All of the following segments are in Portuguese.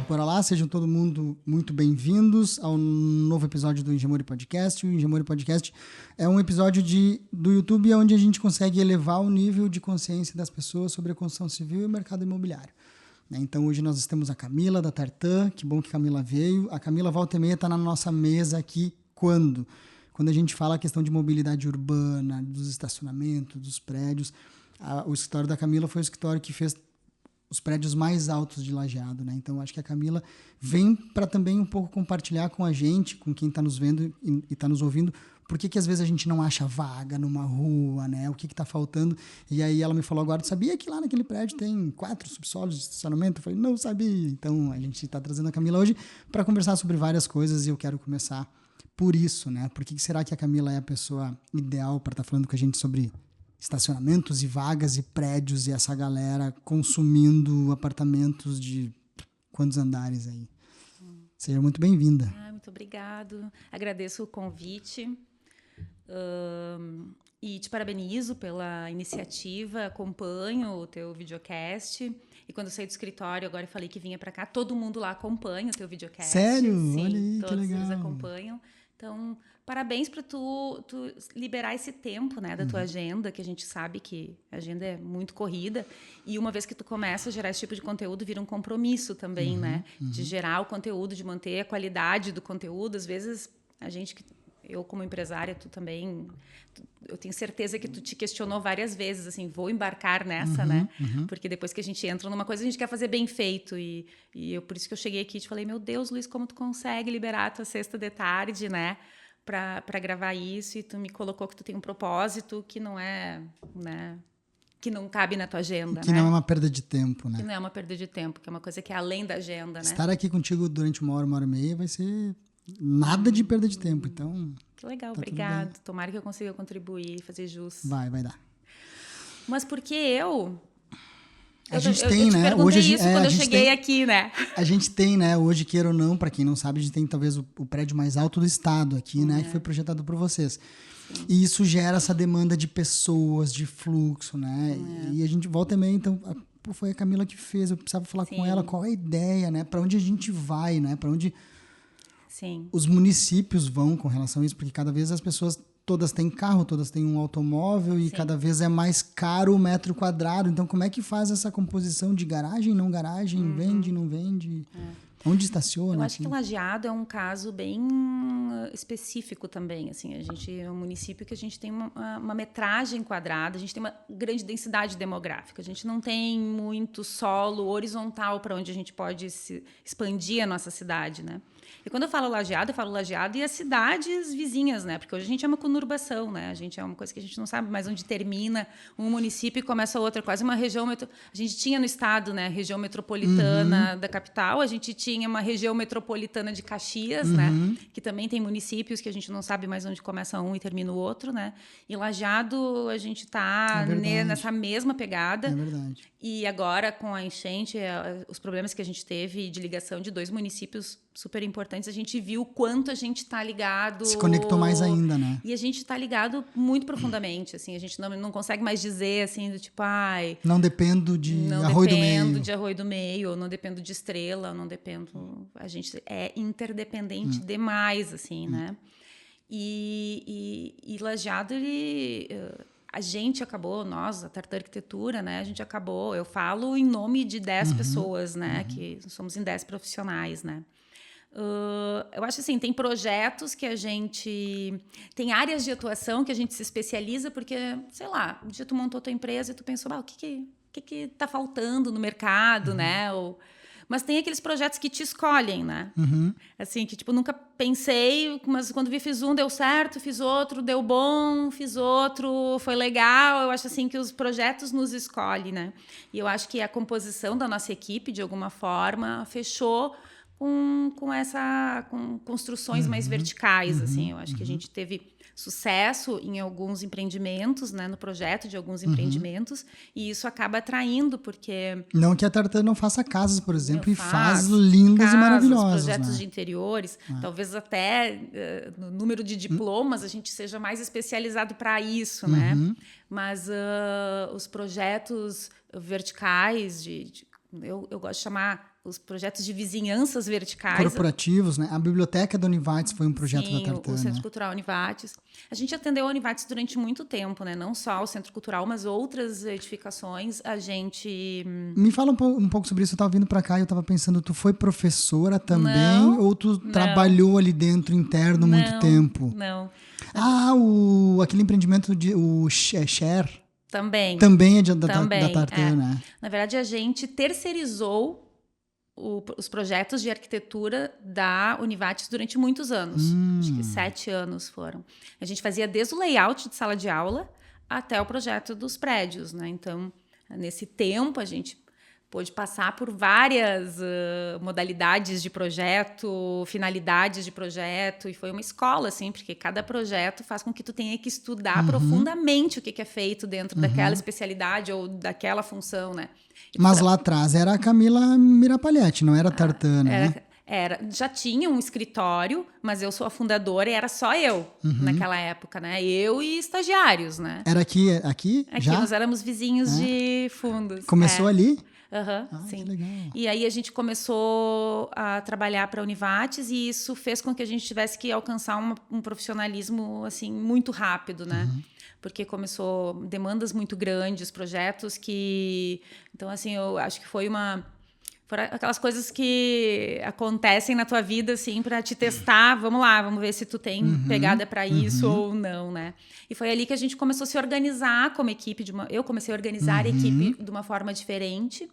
Bora lá, sejam todo mundo muito bem-vindos ao novo episódio do Engemori Podcast. O Engemori Podcast é um episódio do YouTube onde a gente consegue elevar o nível de consciência das pessoas sobre a construção civil e o mercado imobiliário. Então hoje nós temos a Camila da Tartan, que bom que a Camila veio. A Camila volta e meia está na nossa mesa aqui quando a gente fala a questão de mobilidade urbana, dos estacionamentos, dos prédios. O escritório da Camila foi o escritório que fez os prédios mais altos de Lajeado, né? Então, acho que a Camila vem para também um pouco compartilhar com a gente, com quem está nos vendo e está nos ouvindo, por que às vezes a gente não acha vaga numa rua, né? O que está faltando. E aí ela me falou agora, sabia que lá naquele prédio tem 4 subsolos de estacionamento? Eu falei, não sabia. Então, a gente está trazendo a Camila hoje para conversar sobre várias coisas e eu quero começar por isso, né? Por que será que a Camila é a pessoa ideal para estar falando com a gente sobre estacionamentos e vagas e prédios e essa galera consumindo apartamentos de quantos andares aí? Seja muito bem-vinda. Muito obrigado. Agradeço o convite e te parabenizo pela iniciativa. Acompanho o teu videocast. E quando eu saí do escritório, agora eu falei que vinha para cá, todo mundo lá acompanha o teu videocast. Sério? Sim, olha aí, todos que legal. eles acompanham. Então, parabéns para tu liberar esse tempo, né, da tua agenda, que a gente sabe que a agenda é muito corrida. E uma vez que tu começa a gerar esse tipo de conteúdo, vira um compromisso também, né? De gerar o conteúdo, de manter a qualidade do conteúdo. Às vezes, eu como empresária, tu também, eu tenho certeza que tu te questionou várias vezes, assim, vou embarcar nessa, né? Porque depois que a gente entra numa coisa, a gente quer fazer bem feito. E por isso que eu cheguei aqui e te falei, meu Deus, Luiz, como tu consegue liberar a tua sexta de tarde, né? Para gravar isso, e tu me colocou que tu tem um propósito que não é, né? Que não cabe na tua agenda, que não é uma perda de tempo, né? Que não é uma perda de tempo, que é uma coisa que é além da agenda, né? Estar aqui contigo durante uma hora e meia vai ser nada de perda de tempo, então... Que legal, tá obrigado. Tomara que eu consiga contribuir, fazer jus. Vai dar. Mas por que eu? A gente tem, eu te né? perguntei Hoje isso quando eu cheguei aqui, né? A gente tem, né? Hoje, queira ou não, para quem não sabe, a gente tem talvez o prédio mais alto do estado aqui, né? Que foi projetado por vocês. Sim. E isso gera essa demanda de pessoas, de fluxo, né? E a gente volta também, então... foi a Camila que fez, eu precisava falar com ela qual é a ideia, né? Para onde a gente vai, né? Para onde os municípios vão com relação a isso, porque cada vez as pessoas todas têm carro, todas têm um automóvel e cada vez é mais caro o metro quadrado. Então, como é que faz essa composição de garagem, não garagem, vende, não vende? Onde estaciona? Eu acho que Lajeado é um caso bem específico também. Assim, a gente é um município que a gente tem uma metragem quadrada, a gente tem uma grande densidade demográfica, a gente não tem muito solo horizontal para onde a gente pode se expandir a nossa cidade, né? E quando eu falo Lajeado e as cidades vizinhas, né? Porque hoje a gente é uma conurbação, né? A gente é uma coisa que a gente não sabe mais onde termina um município e começa outro. É quase uma região... A gente tinha no estado, né? Região metropolitana da capital. A gente tinha uma região metropolitana de Caxias, né? Que também tem municípios que a gente não sabe mais onde começa um e termina o outro, né? E Lajeado, a gente está nessa mesma pegada. É verdade. E agora, com a enchente, os problemas que a gente teve de ligação de 2 municípios super importantes, a gente viu o quanto a gente está ligado. Se conectou mais ainda, né? E a gente está ligado muito profundamente, assim, a gente não consegue mais dizer, assim, do tipo, não dependo de Arroio do Meio. Não dependo de Arroio do Meio, ou não dependo de Estrela, ou não dependo... A gente é interdependente demais, assim, né? E Lajeado, a gente acabou, nós, a Tartan Arquitetura, né? A gente acabou, eu falo em nome de 10 pessoas, né? Que somos em 10 profissionais, né? Eu acho assim, tem projetos que a gente... Tem áreas de atuação que a gente se especializa porque, sei lá, um dia tu montou tua empresa e tu pensou, o que tá faltando no mercado, né? Mas tem aqueles projetos que te escolhem, né? Assim, que tipo, nunca pensei, mas quando fiz um, deu certo, fiz outro, deu bom, fiz outro, foi legal. Eu acho assim que os projetos nos escolhem, né? E eu acho que a composição da nossa equipe, de alguma forma, fechou com construções mais verticais, assim. Eu acho que a gente teve sucesso em alguns empreendimentos, né, no projeto de alguns empreendimentos, e isso acaba atraindo, porque... Não que a Tartan não faça casas, por exemplo, e faz lindas e maravilhosas. Projetos, né? de interiores, talvez até no número de diplomas a gente seja mais especializado para isso, né? Mas os projetos verticais, eu gosto de chamar os projetos de vizinhanças verticais. Corporativos, né? A biblioteca da Univates foi um projeto Sim, da Tartan, o Centro né? Cultural Univates. A gente atendeu a Univates durante muito tempo, né? Não só o Centro Cultural, mas outras edificações. A gente... Me fala um pouco sobre isso. Eu estava vindo para cá e eu estava pensando, tu foi professora também Não, ou tu não. trabalhou ali dentro, interno, muito tempo? Não, Aquele empreendimento o Share também. também é da Também, Tartan, né? Na verdade, a gente terceirizou os projetos de arquitetura da Univates durante muitos anos. Acho que 7 anos foram. A gente fazia desde o layout de sala de aula até o projeto dos prédios, né? Então, nesse tempo, a gente pôde passar por várias modalidades de projeto, finalidades de projeto, e foi uma escola, assim, porque cada projeto faz com que tu tenha que estudar profundamente o que é feito dentro daquela especialidade ou daquela função, né? Mas lá atrás era a Camila Mirapalhetti, não era a Tartan, né? Já tinha um escritório, mas eu sou a fundadora e era só eu naquela época, né? Eu e estagiários, né? Era aqui Aqui já? nós éramos vizinhos de fundos. Começou ali? Sim. Que legal. E aí a gente começou a trabalhar para a Univates e isso fez com que a gente tivesse que alcançar um profissionalismo assim muito rápido, né? Porque começou demandas muito grandes, projetos que... Então, assim, eu acho que foram aquelas coisas que acontecem na tua vida, assim, para te testar. Vamos lá, vamos ver se tu tem pegada para isso ou não, né? E foi ali que a gente começou a se organizar como equipe. Eu comecei a organizar a equipe de uma forma diferente.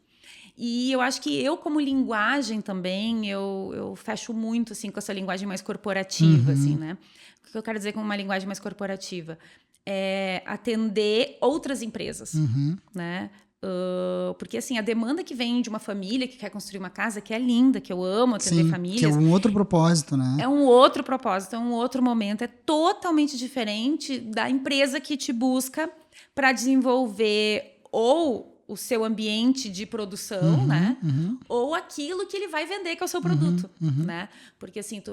E eu acho que eu, como linguagem também, eu fecho muito, assim, com essa linguagem mais corporativa, assim, né? O que eu quero dizer com uma linguagem mais corporativa? É atender outras empresas, né? Porque, assim, a demanda que vem de uma família que quer construir uma casa, que é linda, que eu amo atender famílias... que é um outro propósito, né? É um outro propósito, é um outro momento, é totalmente diferente da empresa que te busca para desenvolver ou o seu ambiente de produção, né? Ou aquilo que ele vai vender, que é o seu produto, né? Porque, assim,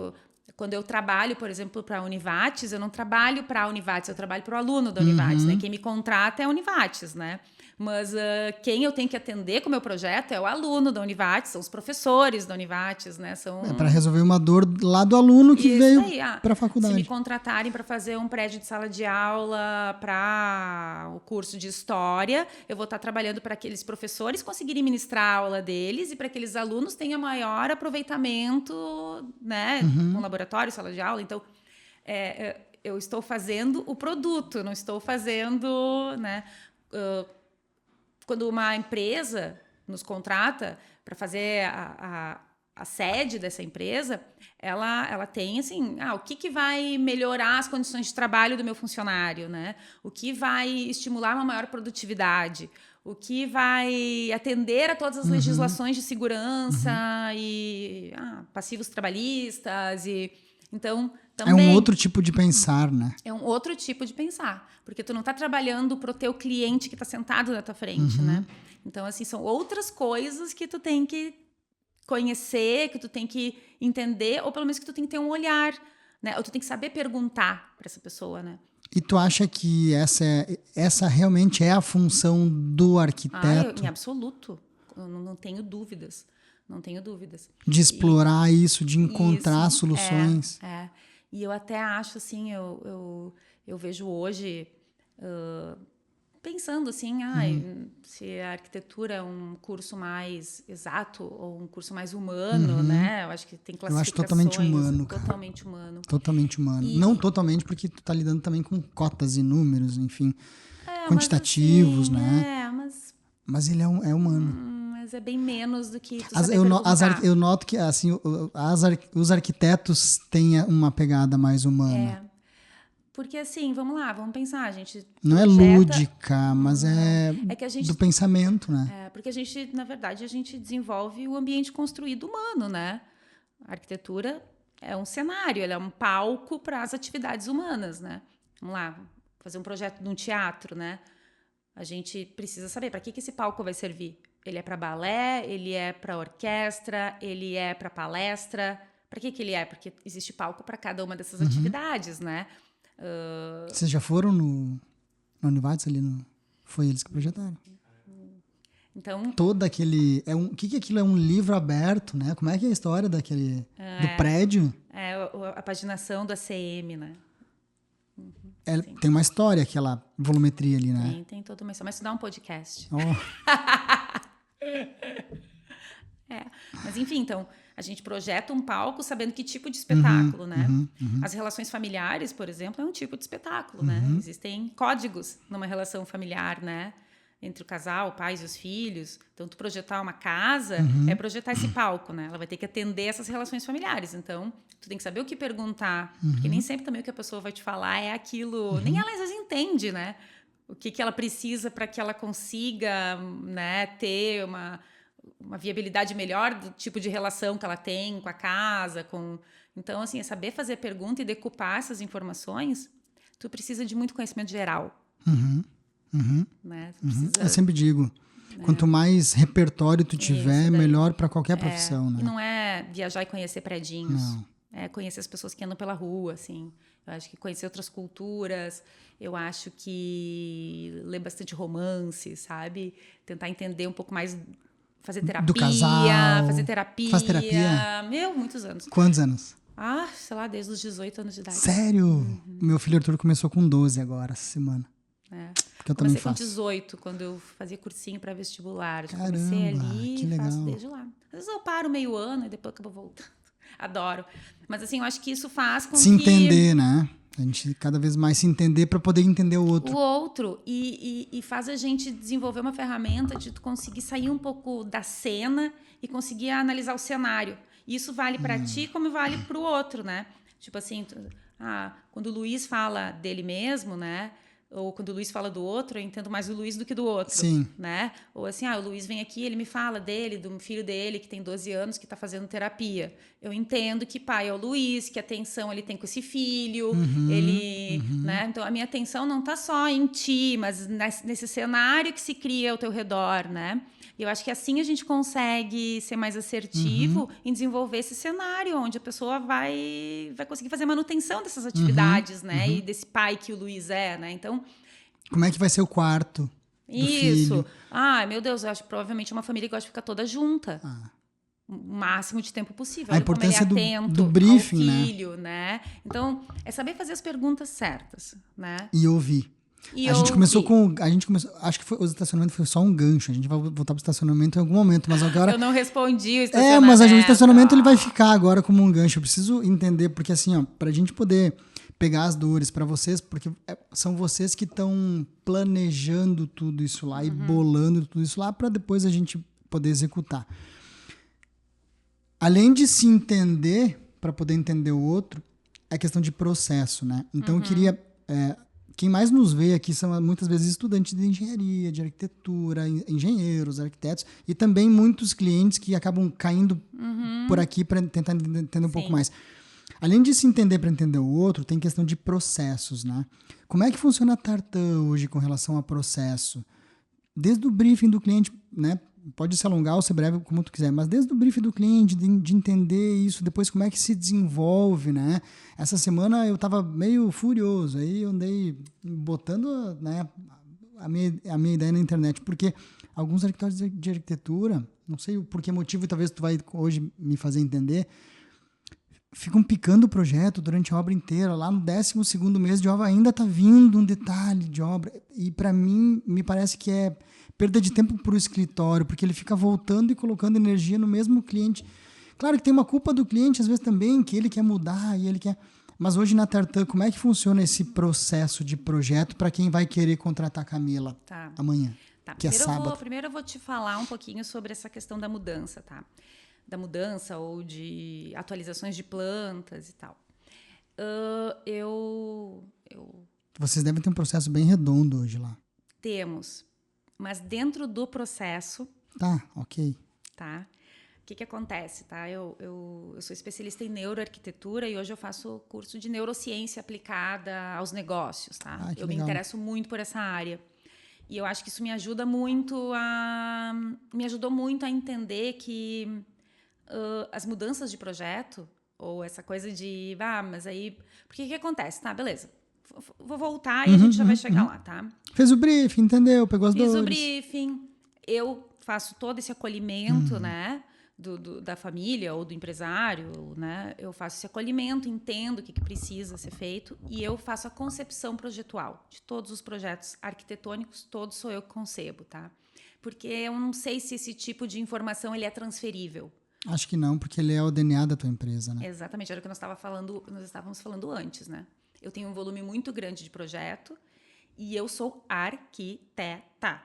quando eu trabalho, por exemplo, para a Univates, eu não trabalho para a Univates, eu trabalho para o aluno da Univates, né? Quem me contrata é a Univates, né? Mas quem eu tenho que atender com o meu projeto é o aluno da Univates, são os professores da Univates, né? Para resolver uma dor lá do aluno que veio para a faculdade. Se me contratarem para fazer um prédio de sala de aula para o curso de história, eu vou estar trabalhando para aqueles professores conseguirem ministrar a aula deles e para aqueles alunos tenham maior aproveitamento, né? Com laboratório, sala de aula. Então, eu estou fazendo o produto, não estou fazendo, né? Quando uma empresa nos contrata para fazer a sede dessa empresa, ela tem assim, o que vai melhorar as condições de trabalho do meu funcionário, né? O que vai estimular uma maior produtividade, o que vai atender a todas as legislações de segurança e passivos trabalhistas e então também é um outro tipo de pensar, né? É um outro tipo de pensar, porque tu não está trabalhando para o teu cliente que está sentado na tua frente, né? Então, assim, são outras coisas que tu tem que conhecer, que tu tem que entender, ou pelo menos que tu tem que ter um olhar, né? Ou tu tem que saber perguntar para essa pessoa, né? E tu acha que essa realmente é a função do arquiteto? Em absoluto. Eu não tenho dúvidas. Não tenho dúvidas. De explorar isso, de encontrar soluções. E eu até acho, assim, eu vejo hoje, pensando assim, se a arquitetura é um curso mais exato ou um curso mais humano, né? Eu acho que tem classificações. Eu acho totalmente humano, cara. Totalmente humano. Totalmente humano. Não totalmente, porque tu tá lidando também com cotas e números, enfim, quantitativos, mas, assim, né? Mas ele é humano. Mas é bem menos do que tu saber eu noto que assim, os arquitetos têm uma pegada mais humana. Porque assim, vamos lá, vamos pensar, a gente não é lúdica, mas é que a gente, do pensamento, né? Porque a gente, na verdade, a gente desenvolve o ambiente construído humano, né? A arquitetura é um cenário, ela é um palco para as atividades humanas, né? Vamos lá, fazer um projeto de um teatro, né? A gente precisa saber para que esse palco vai servir. Ele é para balé, ele é para orquestra, ele é para palestra. Para que ele é? Porque existe palco para cada uma dessas atividades, né? Vocês já foram na Univates ali? Foi eles que projetaram? Então, todo aquele... O que aquilo é? Um livro aberto, né? Como é que é a história daquele... do prédio? a paginação do ACM, né? Tem uma história, aquela volumetria ali, né? Tem toda uma história. Mas isso dá um podcast. Oh. Mas enfim, então, a gente projeta um palco sabendo que tipo de espetáculo, né? As relações familiares, por exemplo, é um tipo de espetáculo, né? Existem códigos numa relação familiar, né? Entre o casal, pais e os filhos. Então, tu projetar uma casa é projetar esse palco, né? Ela vai ter que atender essas relações familiares. Então, tu tem que saber o que perguntar. Porque nem sempre também o que a pessoa vai te falar é aquilo... Nem ela, às vezes, entende, né? O que ela precisa para que ela consiga, né, ter uma viabilidade melhor do tipo de relação que ela tem com a casa. Então, assim, é saber fazer pergunta e decupar essas informações. Tu precisa de muito conhecimento geral. Né? Eu sempre digo, quanto mais repertório tu tiver, melhor para qualquer profissão, né? E não é viajar e conhecer predinhos. Não. É conhecer as pessoas que andam pela rua, assim. Eu acho que conhecer outras culturas, eu acho que ler bastante romance, sabe? Tentar entender um pouco mais, fazer terapia. Do casal. Fazer terapia. Faz terapia? Muitos anos. Quantos anos? Sei lá, desde os 18 anos de idade. Sério? Meu filho Arthur começou com 12 agora, essa semana. Porque eu também faço. Comecei com 18, quando eu fazia cursinho para vestibular. Caramba, comecei ali que legal. Faço desde lá. Às vezes eu paro meio ano e depois acabo voltando. Adoro. Mas assim, eu acho que isso faz com que... Se entender, né? A gente cada vez mais se entender para poder entender o outro. O outro. E faz a gente desenvolver uma ferramenta de tu conseguir sair um pouco da cena e conseguir analisar o cenário. E isso vale para ti como vale para o outro, né? Tipo assim, quando o Luiz fala dele mesmo, né? Ou quando o Luiz fala do outro, eu entendo mais o Luiz do que do outro. Sim. Né? Ou assim, o Luiz vem aqui, ele me fala dele, do filho dele, que tem 12 anos, que está fazendo terapia. Eu entendo que pai é o Luiz, que atenção ele tem com esse filho. Né? Então, a minha atenção não está só em ti, mas nesse cenário que se cria ao teu redor, né? E eu acho que assim a gente consegue ser mais assertivo em desenvolver esse cenário onde a pessoa vai conseguir fazer manutenção dessas atividades, né? E desse pai que o Luiz é, né? Então... Como é que vai ser o quarto do Isso. filho? Meu Deus, eu acho que provavelmente é uma família que gosta de ficar toda junta. O máximo de tempo possível. A importância como ele é atento do briefing, ao filho, né? Então, é saber fazer as perguntas certas, né? E ouvir. A gente começou, acho que o estacionamento foi só um gancho. A gente vai voltar pro estacionamento em algum momento, mas agora... Eu não respondi o estacionamento. Mas o estacionamento ele vai ficar agora como um gancho. Eu preciso entender, porque assim, pra gente poder pegar as dores pra vocês, porque são vocês que estão planejando tudo isso lá e bolando tudo isso lá pra depois a gente poder executar. Além de se entender, pra poder entender o outro, é questão de processo, né? Então eu queria... Quem mais nos vê aqui são muitas vezes estudantes de engenharia, de arquitetura, engenheiros, arquitetos e também muitos clientes que acabam caindo por aqui para tentar entender um pouco mais. Além de se entender para entender o outro, tem questão de processos, né? Como é que funciona a Tartan hoje com relação a processo? Desde o briefing do cliente, né? Pode se alongar ou ser breve como tu quiser, mas desde o briefing do cliente, de entender isso, depois como é que se desenvolve, né? Essa semana eu estava meio furioso, aí eu andei botando, né, a minha ideia na internet, porque alguns arquitetos de arquitetura, não sei por que motivo, talvez tu vai hoje me fazer entender, ficam picando o projeto durante a obra inteira, lá no 12º mês de obra ainda está vindo um detalhe de obra, e para mim, me parece que é perda de tempo para o escritório, porque ele fica voltando e colocando energia no mesmo cliente. Claro que tem uma culpa do cliente, às vezes também, que ele quer mudar e ele quer... Mas hoje na Tartan, como é que funciona esse processo de projeto para quem vai querer contratar a Camila amanhã, que é sábado? Primeiro eu vou te falar um pouquinho sobre essa questão da mudança, tá? Da mudança ou de atualizações de plantas e tal. Vocês devem ter um processo bem redondo hoje lá. Temos. Mas dentro do processo... Tá, ok. Tá? O que acontece, tá? Eu sou especialista em neuroarquitetura e hoje eu faço curso de neurociência aplicada aos negócios, tá? Eu me interesso muito por essa área. E eu acho que isso me ajuda muito me ajudou muito a entender que as mudanças de projeto, ou essa coisa de... mas aí... Porque o que acontece? Tá, beleza. Vou voltar e a gente já vai chegar lá, tá? Fez o briefing, entendeu? Pegou as dores. Fiz o briefing. Eu faço todo esse acolhimento, né? Da família ou do empresário, né? Eu faço esse acolhimento, entendo o que precisa ser feito e eu faço a concepção projetual de todos os projetos arquitetônicos, todos sou eu que concebo, tá? Porque eu não sei se esse tipo de informação ele é transferível. Acho que não, porque ele é o DNA da tua empresa, né? Exatamente, era o que nós estávamos falando antes, né? Eu tenho um volume muito grande de projeto e eu sou arquiteta.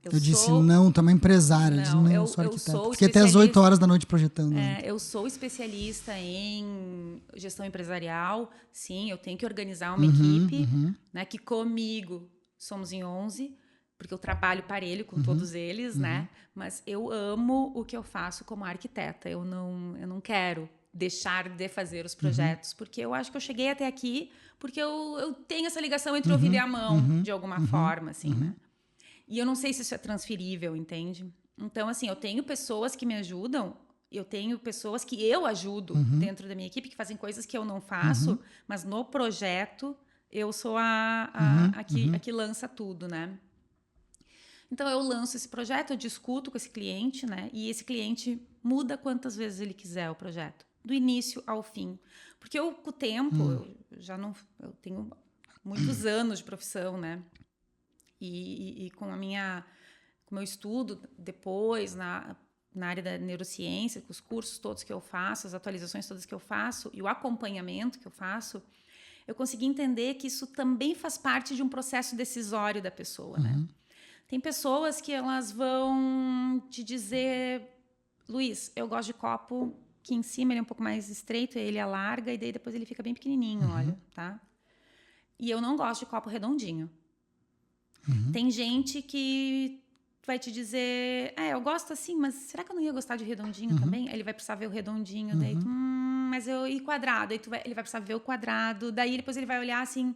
Eu disse, não, tu é uma empresária. Eu disse, não, sou arquiteta. Fiquei até as 8 horas da noite projetando. Eu sou especialista em gestão empresarial. Sim, eu tenho que organizar uma equipe, né, que comigo somos em 11, porque eu trabalho parelho com todos eles, né? Mas eu amo o que eu faço como arquiteta. Eu não quero deixar de fazer os projetos, porque eu acho que eu cheguei até aqui porque eu tenho essa ligação entre o ouvido e a mão, de alguma forma, assim, né? E eu não sei se isso é transferível, entende? Então, assim, eu tenho pessoas que me ajudam, eu tenho pessoas que eu ajudo dentro da minha equipe, que fazem coisas que eu não faço, mas no projeto eu sou a que lança tudo, né? Então, eu lanço esse projeto, eu discuto com esse cliente, né? E esse cliente muda quantas vezes ele quiser o projeto, do início ao fim. Porque eu, com o tempo, eu tenho muitos anos de profissão, né? E com o meu estudo depois na área da neurociência, com os cursos todos que eu faço, as atualizações todas que eu faço e o acompanhamento que eu faço, eu consegui entender que isso também faz parte de um processo decisório da pessoa, né? Tem pessoas que elas vão te dizer, Luiz, eu gosto de copo que em cima ele é um pouco mais estreito, ele alarga e daí depois ele fica bem pequenininho, olha, tá? E eu não gosto de copo redondinho. Tem gente que vai te dizer, eu gosto assim, mas será que eu não ia gostar de redondinho também? Aí ele vai precisar ver o redondinho, daí tu, e quadrado? Aí ele vai precisar ver o quadrado, daí depois ele vai olhar assim,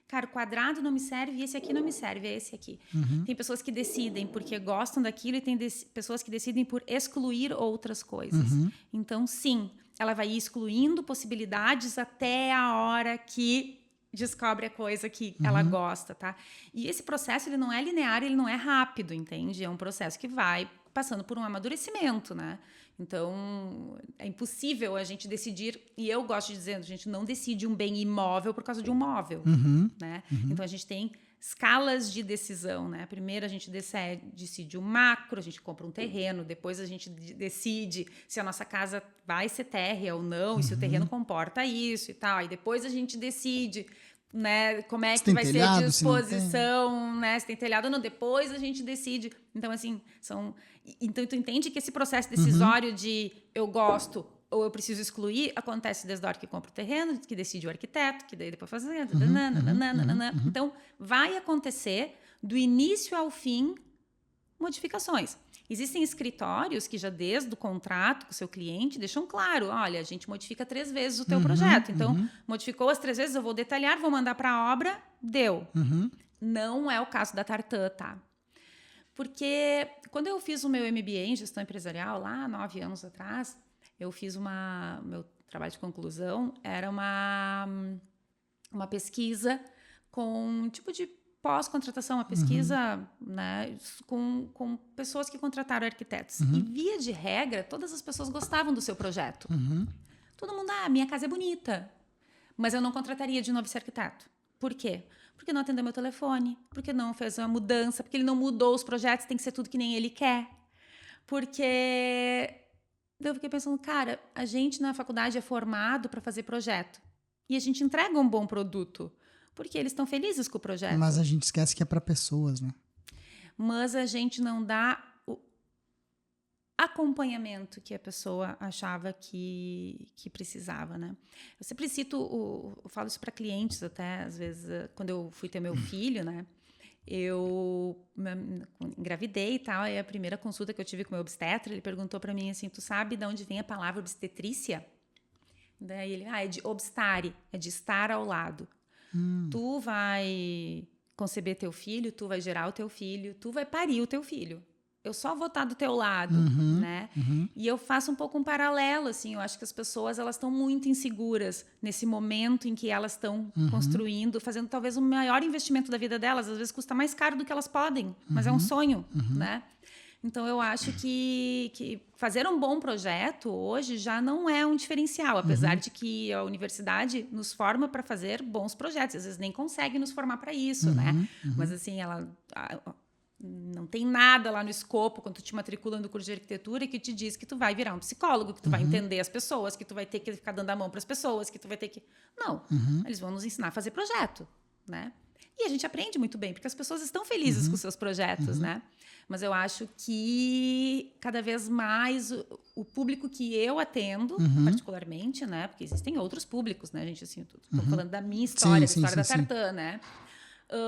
cara, o quadrado não me serve e esse aqui não me serve, é esse aqui. Tem pessoas que decidem porque gostam daquilo e tem pessoas que decidem por excluir outras coisas. Então, sim, ela vai ir excluindo possibilidades até a hora que descobre a coisa que ela gosta, tá? E esse processo, ele não é linear, ele não é rápido, entende? É um processo que vai passando por um amadurecimento, né? Então, é impossível a gente decidir, e eu gosto de dizer, a gente não decide um bem imóvel por causa de um móvel, né? Então, a gente tem escalas de decisão, né? Primeiro a gente decide o macro, a gente compra um terreno, depois a gente decide se a nossa casa vai ser térrea ou não, e se o terreno comporta isso e tal. Aí depois a gente decide, né, como é que vai ser a disposição, né? Se tem telhado ou não. Depois a gente decide. Então, assim, então tu entende que esse processo decisório de eu gosto ou eu preciso excluir, acontece desde a hora que compra o terreno, que decide o arquiteto, que daí depois faz... Então, vai acontecer, do início ao fim, modificações. Existem escritórios que já desde o contrato com o seu cliente deixam claro, olha, a gente modifica 3 vezes o teu projeto. Então, modificou as 3 vezes, eu vou detalhar, vou mandar para a obra, deu. Não é o caso da Tartan, tá? Porque quando eu fiz o meu MBA em gestão empresarial, lá 9 anos atrás, eu fiz meu trabalho de conclusão era uma pesquisa com um tipo de pós-contratação, uma pesquisa, né, com pessoas que contrataram arquitetos. E via de regra, todas as pessoas gostavam do seu projeto. Todo mundo, minha casa é bonita, mas eu não contrataria de novo esse arquiteto. Por quê? Porque não atendeu meu telefone, porque não fez uma mudança, porque ele não mudou os projetos, tem que ser tudo que nem ele quer. Porque... eu fiquei pensando, cara, a gente na faculdade é formado para fazer projeto. E a gente entrega um bom produto. Porque eles estão felizes com o projeto. Mas a gente esquece que é para pessoas, né? Mas a gente não dá o acompanhamento que a pessoa achava que precisava, né? Eu sempre cito, eu falo isso para clientes até, às vezes, quando eu fui ter meu filho, né? Eu engravidei e tal, e a primeira consulta que eu tive com o meu obstetra, ele perguntou para mim assim, tu sabe de onde vem a palavra obstetrícia? Daí ele, é de obstare, é de estar ao lado. Tu vai conceber teu filho, tu vai gerar o teu filho, tu vai parir o teu filho. Eu só vou estar do teu lado, né? E eu faço um pouco um paralelo, assim, eu acho que as pessoas, elas estão muito inseguras nesse momento em que elas estão construindo, fazendo talvez o maior investimento da vida delas, às vezes custa mais caro do que elas podem, mas é um sonho, né? Então, eu acho que fazer um bom projeto hoje já não é um diferencial, apesar de que a universidade nos forma para fazer bons projetos. Às vezes nem consegue nos formar para isso, né? Mas, assim, não tem nada lá no escopo, quando tu te matricula no curso de arquitetura, que te diz que tu vai virar um psicólogo, que tu vai entender as pessoas, que tu vai ter que ficar dando a mão para as pessoas, que tu vai ter que... Não, eles vão nos ensinar a fazer projeto, né? E a gente aprende muito bem, porque as pessoas estão felizes com os seus projetos, né? Mas eu acho que cada vez mais o público que eu atendo, particularmente, né? Porque existem outros públicos, né, gente? Assim, estou falando da minha história, da história da Tartan, né?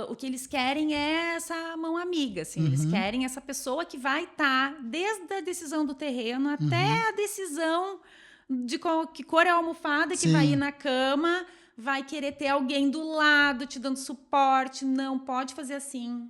O que eles querem é essa mão amiga, assim. Eles querem essa pessoa que vai estar desde a decisão do terreno até a decisão de que cor é a almofada que vai ir na cama, vai querer ter alguém do lado te dando suporte. Não, pode fazer assim.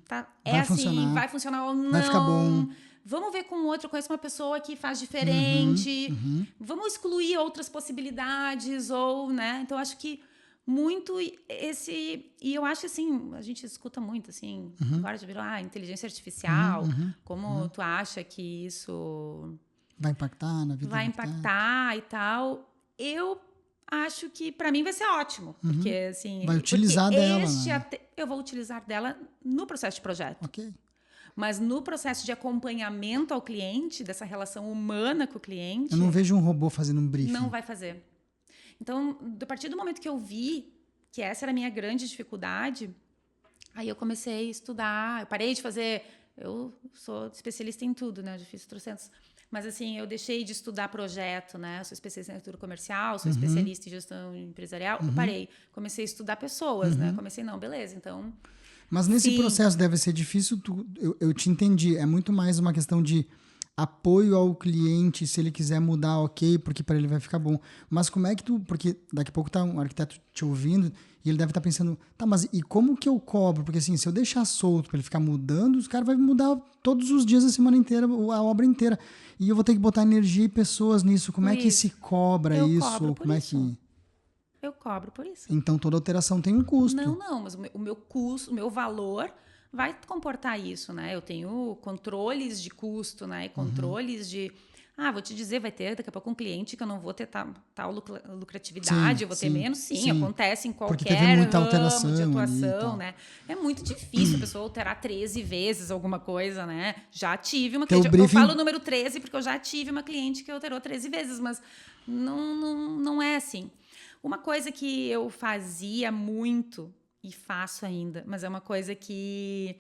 Tá? É assim, vai funcionar ou não. Vai ficar bom. Vamos ver com o outro, conheço uma pessoa que faz diferente. Vamos excluir outras possibilidades, ou, né? Então, acho que muito esse... E eu acho, assim, a gente escuta muito, assim, agora já virou, inteligência artificial, como tu acha que isso... Vai impactar na vida? Vai impactar e tal. Eu acho que para mim vai ser ótimo, porque assim... Vai utilizar dela, né? Eu vou utilizar dela no processo de projeto. Ok. Mas no processo de acompanhamento ao cliente, dessa relação humana com o cliente... Eu não vejo um robô fazendo um briefing. Não vai fazer. Então, a partir do momento que eu vi que essa era a minha grande dificuldade, aí eu comecei a estudar, eu parei de fazer... Eu sou especialista em tudo, né? Eu já fiz 300... Mas, assim, eu deixei de estudar projeto, né? Eu sou especialista em arquitetura comercial, sou especialista em gestão empresarial. Eu parei. Comecei a estudar pessoas, né? Comecei, não, beleza, então... Mas nesse processo deve ser difícil, eu te entendi. É muito mais uma questão de apoio ao cliente, se ele quiser mudar, ok, porque para ele vai ficar bom. Mas como é que tu... Porque daqui a pouco tá um arquiteto te ouvindo e ele deve estar pensando, tá, mas e como que eu cobro? Porque assim, se eu deixar solto para ele ficar mudando, os caras vão mudar todos os dias, a semana inteira, a obra inteira. E eu vou ter que botar energia e pessoas nisso. Como é que se cobra isso? Como é que... Eu cobro por isso. Então toda alteração tem um custo. Não, mas o meu custo, o meu valor vai comportar isso, né? Eu tenho controles de custo, né? E controles de... vou te dizer, vai ter daqui a pouco um cliente que eu não vou ter tal lucratividade, eu vou ter menos. Sim, acontece em qualquer ramo de atuação, né? É muito difícil a pessoa alterar 13 vezes alguma coisa, né? Já tive uma cliente... Eu falo o número 13 porque eu já tive uma cliente que alterou 13 vezes, mas não é assim. Uma coisa que eu fazia muito e faço ainda, mas é uma coisa que...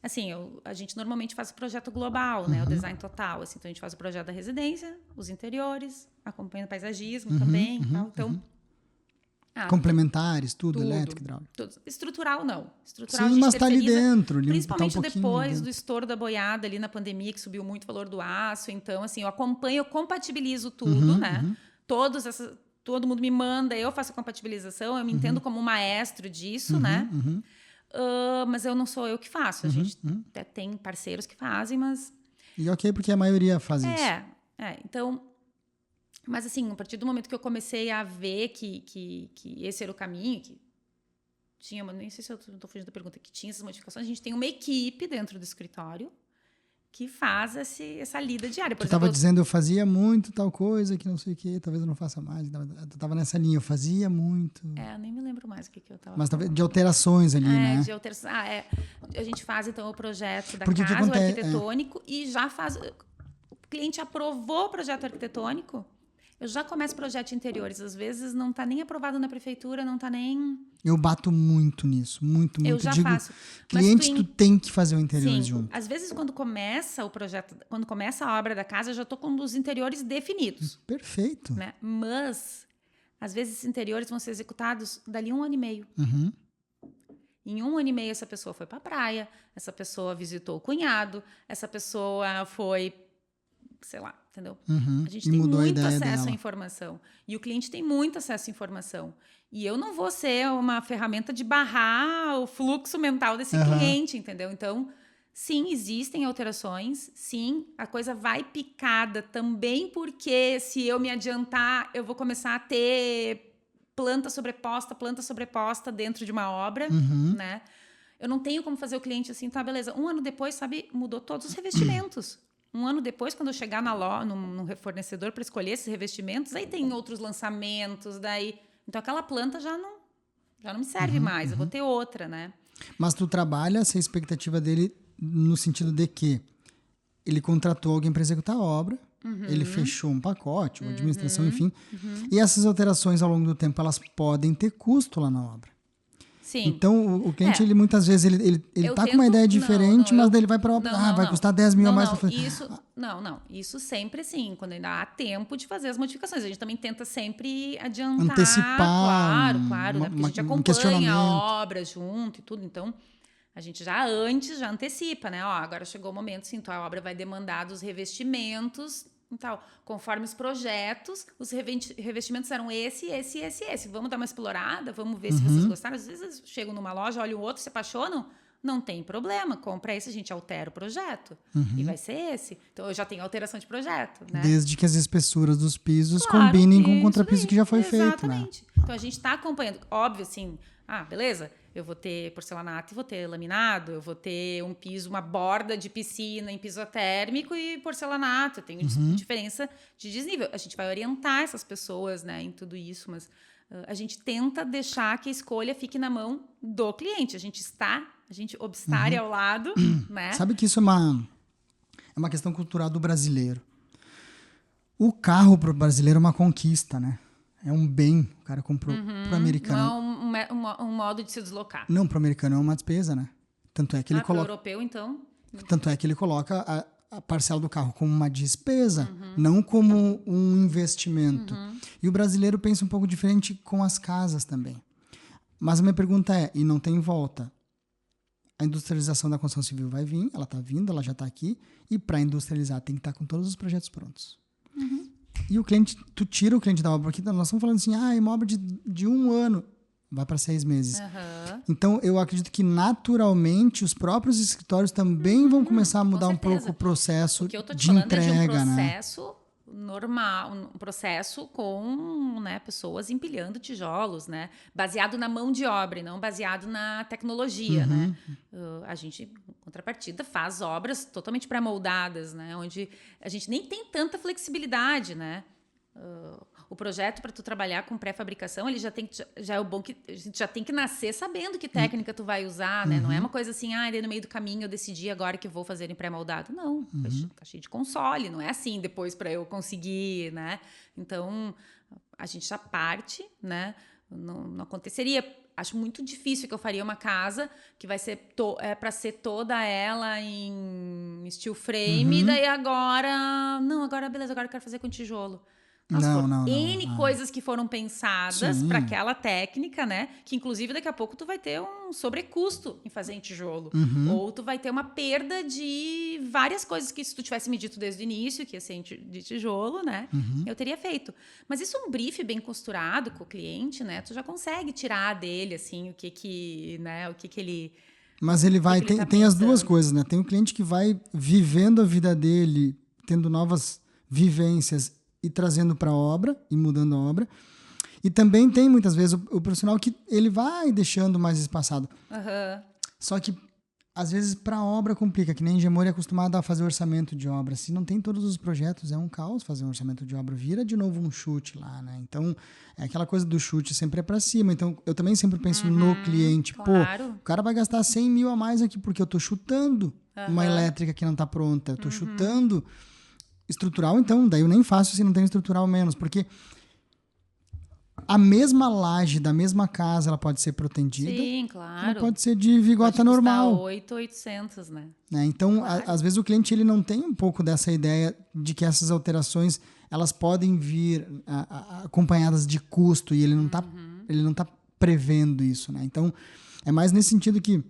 Assim, a gente normalmente faz o projeto global, né? O design total. Assim, então, a gente faz o projeto da residência, os interiores, acompanha o paisagismo também. Então, complementares, tudo, elétrico, hidráulico. Tudo. Estrutural, não. Estrutural, sim, mas está ali dentro. Principalmente tá depois do estouro da boiada ali na pandemia, que subiu muito o valor do aço. Então, assim, eu acompanho, eu compatibilizo tudo, né? Todo mundo me manda, eu faço a compatibilização, eu me entendo como maestro disso, né? Mas eu não sou eu que faço. A gente até tem parceiros que fazem, mas... E ok, porque a maioria faz isso. Então... Mas, assim, a partir do momento que eu comecei a ver que esse era o caminho, que tinha... Nem sei se eu estou fugindo da pergunta. Que tinha essas modificações. A gente tem uma equipe dentro do escritório que faz essa lida diária. Por exemplo, estava dizendo, eu fazia muito tal coisa, que não sei o quê, talvez eu não faça mais. Eu estava nessa linha, eu fazia muito. Eu nem me lembro mais o que eu estava Mas talvez de alterações ali, né? De alterações. A gente faz, então, o projeto da casa, o arquitetônico, e já faz... O cliente aprovou o projeto arquitetônico, eu já começo o projeto de interiores. Às vezes não está nem aprovado na prefeitura, não está nem... Eu bato muito nisso, muito. Eu já faço. Cliente, tu tem que fazer o interior junto. Às vezes, quando começa o projeto, quando começa a obra da casa, eu já estou com os interiores definidos. Perfeito. Né? Mas, às vezes, esses interiores vão ser executados dali 1 ano e meio. Em 1 ano e meio, essa pessoa foi para a praia, essa pessoa visitou o cunhado, essa pessoa foi... sei lá, entendeu? A gente tem muito acesso à informação. E o cliente tem muito acesso à informação. E eu não vou ser uma ferramenta de barrar o fluxo mental desse cliente, entendeu? Então, sim, existem alterações. Sim, a coisa vai picada também, porque se eu me adiantar, eu vou começar a ter planta sobreposta dentro de uma obra, né? eu não tenho como fazer o cliente assim, tá, beleza. Um ano depois, sabe, mudou todos os revestimentos. Um ano depois, quando eu chegar num fornecedor para escolher esses revestimentos, aí tem outros lançamentos, daí... Então, aquela planta já não me serve mais, eu vou ter outra, né? Mas tu trabalha essa expectativa dele no sentido de que ele contratou alguém para executar a obra, ele fechou um pacote, uma administração, enfim. E essas alterações ao longo do tempo, elas podem ter custo lá na obra. Sim. Então, o cliente, ele muitas vezes, ele tá com uma ideia diferente, mas daí ele vai para a obra, vai custar 10 mil a mais para fazer. Isso sempre assim, quando ainda há tempo de fazer as modificações. A gente também tenta sempre adiantar. Antecipar. Claro, né? Porque a gente acompanha a obra junto e tudo, então... A gente já antecipa, né? Ó, agora chegou o momento, sim, então a obra vai demandar dos revestimentos e tal. Conforme os projetos, os revestimentos eram esse. Vamos dar uma explorada, vamos ver se vocês gostaram. Às vezes chegam numa loja, olham o outro, se apaixonam. Não tem problema, compra esse, a gente altera o projeto. E vai ser esse. Então, eu já tenho alteração de projeto, né? Desde que as espessuras dos pisos combinem com o contrapiso que já foi feito, né? Exatamente. Então, a gente está acompanhando. Óbvio, assim, beleza, eu vou ter porcelanato e vou ter laminado, eu vou ter um piso, uma borda de piscina em piso térmico e porcelanato. Eu tenho diferença de desnível. A gente vai orientar essas pessoas, né, em tudo isso, mas a gente tenta deixar que a escolha fique na mão do cliente. A gente obstar ao lado, né? Sabe que isso é uma questão cultural do brasileiro. O carro pro brasileiro é uma conquista, né? É um bem. O cara comprou pro americano. Não é um modo de se deslocar. Não, pro americano é uma despesa, né? Tanto é que ele coloca. Pro europeu, então. Tanto é que ele coloca a parcela do carro como uma despesa, não como um investimento. E o brasileiro pensa um pouco diferente com as casas também. Mas a minha pergunta é, e não tem volta, a industrialização da construção civil vai vir, ela está vindo, ela já está aqui, e para industrializar tem que estar com todos os projetos prontos. E o cliente, tu tira o cliente da obra aqui, nós estamos falando assim, uma obra de 1 ano, vai para 6 meses. Então, eu acredito que naturalmente os próprios escritórios também vão começar a mudar um pouco o processo de entrega, né? Processo normal, um processo com, né, pessoas empilhando tijolos, né, baseado na mão de obra e não baseado na tecnologia, né? A gente, em contrapartida, faz obras totalmente pré-moldadas, né, onde a gente nem tem tanta flexibilidade, né? O projeto para tu trabalhar com pré-fabricação, ele já é o bom que a gente já tem que nascer sabendo que técnica tu vai usar, né? Não é uma coisa assim, daí no meio do caminho eu decidi agora que vou fazer em pré-moldado. Não, tá cheio de console, não é assim depois para eu conseguir, né? Então, a gente já parte, né? Não aconteceria. Acho muito difícil que eu faria uma casa que vai ser para ser toda ela em steel frame, e daí agora beleza, agora eu quero fazer com tijolo. N coisas que foram pensadas para aquela técnica, né? Que inclusive daqui a pouco tu vai ter um sobrecusto em fazer em tijolo. Ou tu vai ter uma perda de várias coisas que se tu tivesse me dito desde o início, que ia ser de tijolo, né? Eu teria feito. Mas isso um brief bem costurado com o cliente, né? Tu já consegue tirar dele, assim, o que ele... Mas ele vai... Tem as duas coisas, né? Tem o cliente que vai vivendo a vida dele, tendo novas vivências e trazendo para a obra e mudando a obra. E também tem, muitas vezes, o profissional que ele vai deixando mais espaçado. Só que, às vezes, para a obra complica, que nem Gemori é acostumado a fazer orçamento de obra. Se não tem todos os projetos, é um caos fazer um orçamento de obra. Vira de novo um chute lá, né? Então, é aquela coisa do chute sempre é para cima. Então, eu também sempre penso no cliente. Claro. Pô, o cara vai gastar 100 mil a mais aqui, porque eu tô chutando uma elétrica que não tá pronta. Eu tô chutando... Estrutural, então, daí eu nem faço se não tem estrutural menos, porque a mesma laje da mesma casa, ela pode ser protendida. Sim, claro. Ela pode ser de vigota normal. 8.800, né? Então, às vezes o cliente ele não tem um pouco dessa ideia de que essas alterações, elas podem vir acompanhadas de custo e ele não tá prevendo isso, né? Então, é mais nesse sentido que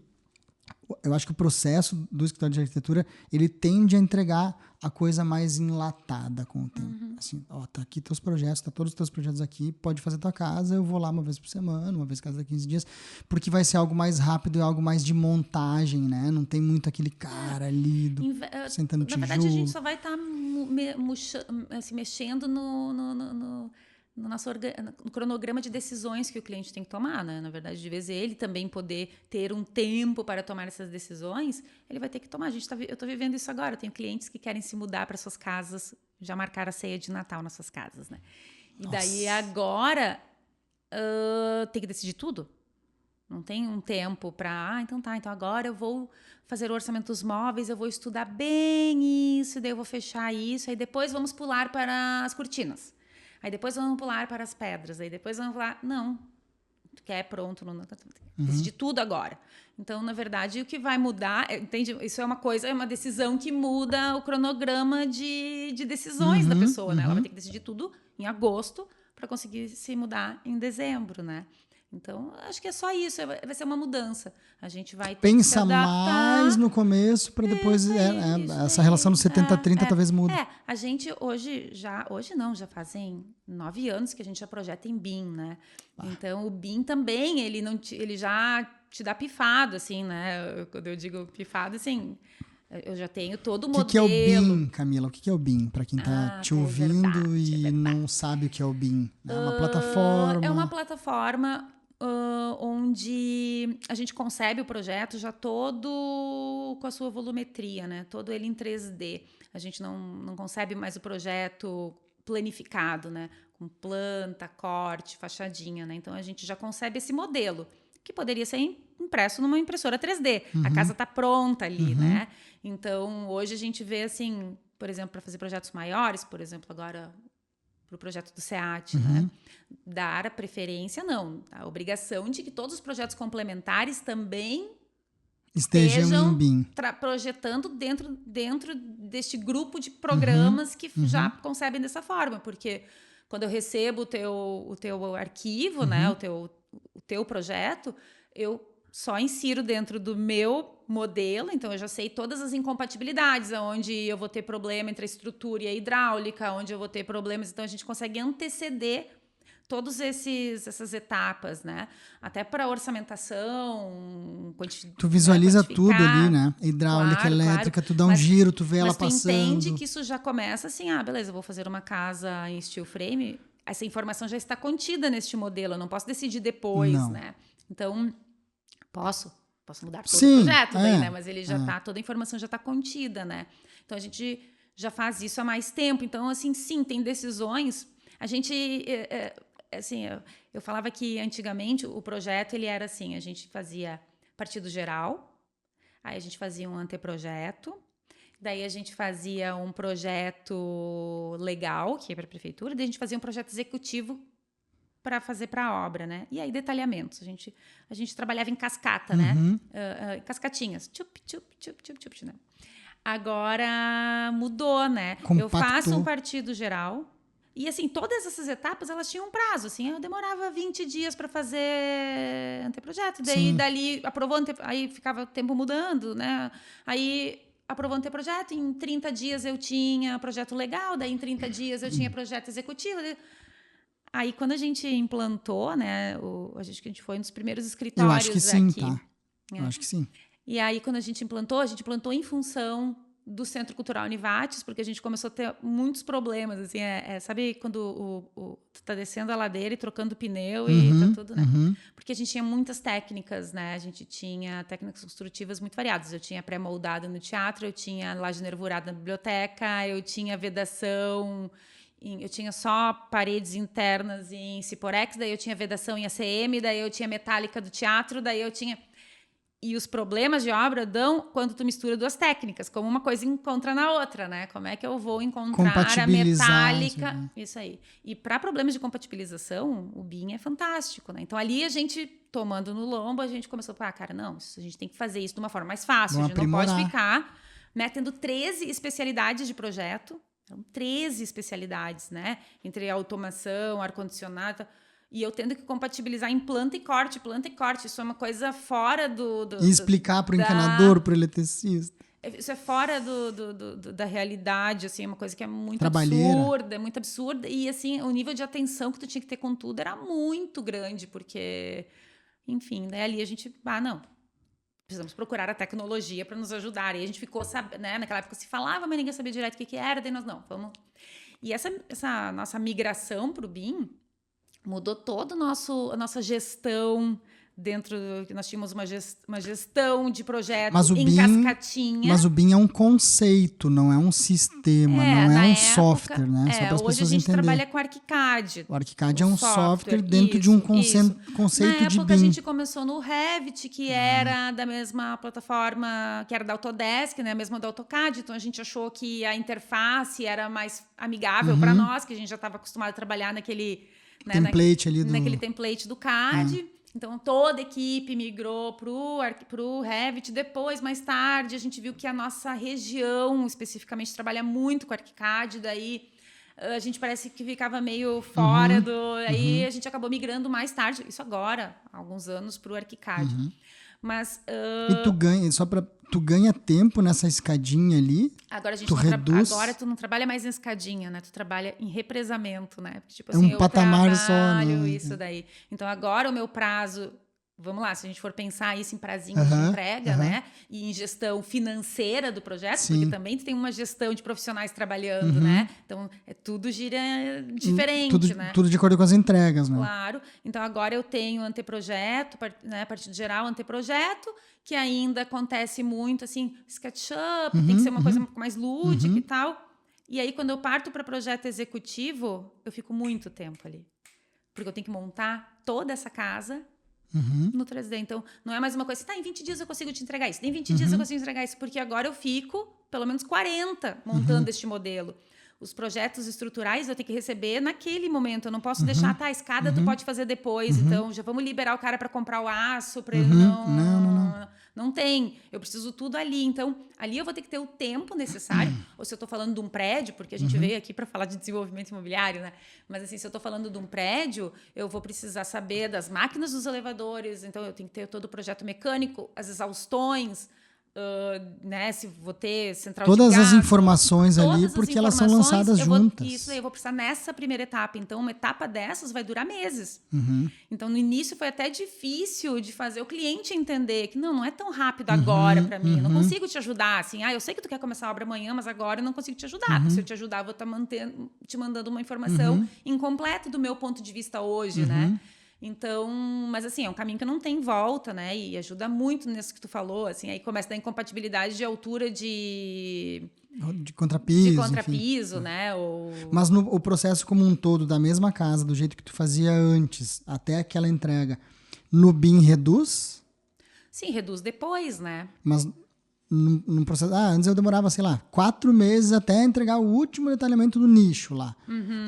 eu acho que o processo do escritório de arquitetura, ele tende a entregar a coisa mais enlatada com o tempo. Assim, tá aqui teus projetos, tá todos os teus projetos aqui, pode fazer tua casa, eu vou lá uma vez por semana, uma vez cada 15 dias, porque vai ser algo mais rápido e algo mais de montagem, né? Não tem muito aquele cara ali sentando tijolo. Na verdade, a gente só vai estar mexendo no cronograma de decisões que o cliente tem que tomar, né? Na verdade, de vez ele também poder ter um tempo para tomar essas decisões, ele vai ter que tomar. Eu estou vivendo isso agora. Eu tenho clientes que querem se mudar para suas casas, já marcaram a ceia de Natal nas suas casas, né? E daí agora tem que decidir tudo. Não tem um tempo para, então agora eu vou fazer o orçamento dos móveis, eu vou estudar bem isso, daí eu vou fechar isso, aí depois vamos pular para as cortinas. Aí depois vamos pular para as pedras, aí depois vamos pular... Não, tu quer pronto, não decide tudo agora. Então, na verdade, o que vai mudar, entende? Isso é uma decisão que muda o cronograma de decisões da pessoa, né? Ela vai ter que decidir tudo em agosto para conseguir se mudar em dezembro, né? Então, acho que é só isso, vai ser uma mudança. A gente vai ter que se adaptar. Mais no começo para depois essa relação do 70-30 talvez mude. A gente já fazem 9 anos que a gente já projeta em BIM, né? Então, o BIM também, ele já te dá pifado, assim, né? Quando eu digo pifado, assim... Eu já tenho todo o modelo. O que é o BIM, Camila? O que é o BIM? Para quem está te ouvindo e não sabe o que é o BIM. É uma plataforma? É uma plataforma onde a gente concebe o projeto já todo com a sua volumetria, né? Todo ele em 3D. A gente não concebe mais o projeto planificado, né? Com planta, corte, fachadinha, né? Então, a gente já concebe esse modelo, que poderia ser impresso numa impressora 3D. A casa está pronta ali, né? Então, hoje a gente vê, assim, por exemplo, para fazer projetos maiores, por exemplo, agora para o projeto do SEAT, né? Dar a preferência, não. A obrigação de que todos os projetos complementares também estejam em BIM. Projetando dentro deste grupo de programas que já concebem dessa forma. Porque quando eu recebo o teu arquivo, né? O teu projeto, eu só insiro dentro do meu modelo, então eu já sei todas as incompatibilidades, onde eu vou ter problema entre a estrutura e a hidráulica, onde eu vou ter problemas, então a gente consegue anteceder todas essas etapas, né? Até para orçamentação, tu visualiza tudo ali, né? Hidráulica, elétrica, tu dá um giro, tu vê ela passando. Mas tu entende que isso já começa assim, beleza, eu vou fazer uma casa em steel frame, essa informação já está contida neste modelo, eu não posso decidir depois, né? Então, posso mudar todo o projeto daí, né? Mas ele já tá, toda a informação já está contida, né? Então, a gente já faz isso há mais tempo. Então, assim, sim, tem decisões. A gente, assim, eu falava que antigamente o projeto, ele era assim, a gente fazia partido geral, aí a gente fazia um anteprojeto, daí a gente fazia um projeto legal, que é para a prefeitura, daí a gente fazia um projeto executivo para fazer para a obra, né? E aí detalhamentos. A gente trabalhava em cascata, né? Cascatinhas. Tchup, né? Agora mudou, né? Compactou. Eu faço um partido geral e, assim, todas essas etapas, elas tinham um prazo, assim. Eu demorava 20 dias para fazer anteprojeto. Daí, dali, aprovou, aí ficava o tempo mudando, né? Aí aprovou o anteprojeto, em 30 dias eu tinha projeto legal, daí em 30 dias eu tinha projeto executivo. Aí, quando a gente implantou, né, a gente foi um dos primeiros escritórios aqui. Eu acho que sim, tá? Eu acho que sim. E aí, quando a gente implantou em função do Centro Cultural Univates, porque a gente começou a ter muitos problemas, assim, sabe quando tu tá descendo a ladeira e trocando pneu e tá tudo, né? Porque a gente tinha muitas técnicas, né? A gente tinha técnicas construtivas muito variadas. Eu tinha pré-moldado no teatro, eu tinha laje nervurada na biblioteca, eu tinha vedação... Eu tinha só paredes internas em Ciporex, daí eu tinha vedação em ACM, daí eu tinha metálica do teatro, daí eu tinha... E os problemas de obra dão quando tu mistura duas técnicas, como uma coisa encontra na outra, né? Como é que eu vou encontrar a metálica? Isso aí. E para problemas de compatibilização, o BIM é fantástico, né? Então, ali a gente, tomando no lombo, a gente começou a falar, cara, não, a gente tem que fazer isso de uma forma mais fácil. A gente não pode ficar tendo 13 especialidades de projeto. São 13 especialidades, né? Entre automação, ar-condicionado. E eu tendo que compatibilizar em planta e corte. Isso é uma coisa fora E explicar para o encanador, para o eletricista. Isso é fora da realidade, assim, é uma coisa que é muito absurda. É muito absurda. E, assim, o nível de atenção que tu tinha que ter com tudo era muito grande, porque, enfim, né? Ali a gente, não... Precisamos procurar a tecnologia para nos ajudar. E a gente ficou, né? Naquela época se falava, mas ninguém sabia direito o que era. Daí nós, vamos... E essa nossa migração para o BIM, mudou toda a nossa gestão dentro... Nós tínhamos uma gestão de projeto em cascatinha. Mas o BIM é um conceito, não é um sistema, não é um software, né? Só para as hoje pessoas a gente entenderem. trabalha com ArchiCAD. O ArchiCAD é um software dentro de um conceito de BIM. Na época a gente começou no Revit, que era da mesma plataforma, que era da Autodesk, né? A mesma da AutoCAD. Então a gente achou que a interface era mais amigável para nós, que a gente já estava acostumado a trabalhar naquele... template ali naquele template do CAD. Então, toda a equipe migrou pro Revit. Depois, mais tarde, a gente viu que a nossa região, especificamente, trabalha muito com ArchiCAD. Daí, a gente parece que ficava meio fora do... Aí, a gente acabou migrando mais tarde. Isso agora, há alguns anos, pro ArchiCAD. Mas... E tu ganha tempo nessa escadinha ali? Agora a gente reduz... Agora tu não trabalha mais em escadinha, né? Tu trabalha em represamento, né? Tipo assim, um patamar só, né? Isso daí. Então agora o meu prazo, vamos lá, se a gente for pensar isso em prazinho de entrega, né? E em gestão financeira do projeto, porque também tu tem uma gestão de profissionais trabalhando, né? Então tudo gira diferente, né? Tudo de acordo com as entregas, né? Claro. Então agora eu tenho anteprojeto, né? Partido geral, anteprojeto, que ainda acontece muito, assim, SketchUp, tem que ser uma coisa mais lúdica e tal. E aí, quando eu parto para projeto executivo, eu fico muito tempo ali. Porque eu tenho que montar toda essa casa no 3D. Então, não é mais uma coisa assim, em 20 dias eu consigo te entregar isso, em 20 dias eu consigo entregar isso, porque agora eu fico pelo menos 40 montando este modelo. Os projetos estruturais eu tenho que receber naquele momento. Eu não posso deixar, a escada tu pode fazer depois. Então, já vamos liberar o cara para comprar o aço, para ele não tem. Eu preciso tudo ali. Então, ali eu vou ter que ter o tempo necessário. Ou se eu estou falando de um prédio, porque a gente veio aqui para falar de desenvolvimento imobiliário, né? Mas, assim, se eu estou falando de um prédio, eu vou precisar saber das máquinas dos elevadores. Então, eu tenho que ter todo o projeto mecânico, as exaustões... né, se vou ter central todas de gás, as informações ali, porque elas são lançadas juntas. Isso aí eu vou precisar nessa primeira etapa. Então, uma etapa dessas vai durar meses. Então, no início foi até difícil de fazer o cliente entender que não é tão rápido agora para mim. Eu não consigo te ajudar. Assim, eu sei que tu quer começar a obra amanhã, mas agora eu não consigo te ajudar. Porque se eu te ajudar, eu vou estar te mandando uma informação incompleta do meu ponto de vista hoje, né? Então, mas assim, é um caminho que não tem volta, né? E ajuda muito nisso que tu falou, assim, aí começa a dar incompatibilidade de altura de contrapiso, né? Mas o processo como um todo, da mesma casa, do jeito que tu fazia antes, até aquela entrega, no BIM reduz? Sim, reduz depois, né? Mas no processo... antes eu demorava, sei lá, 4 meses até entregar o último detalhamento do nicho lá.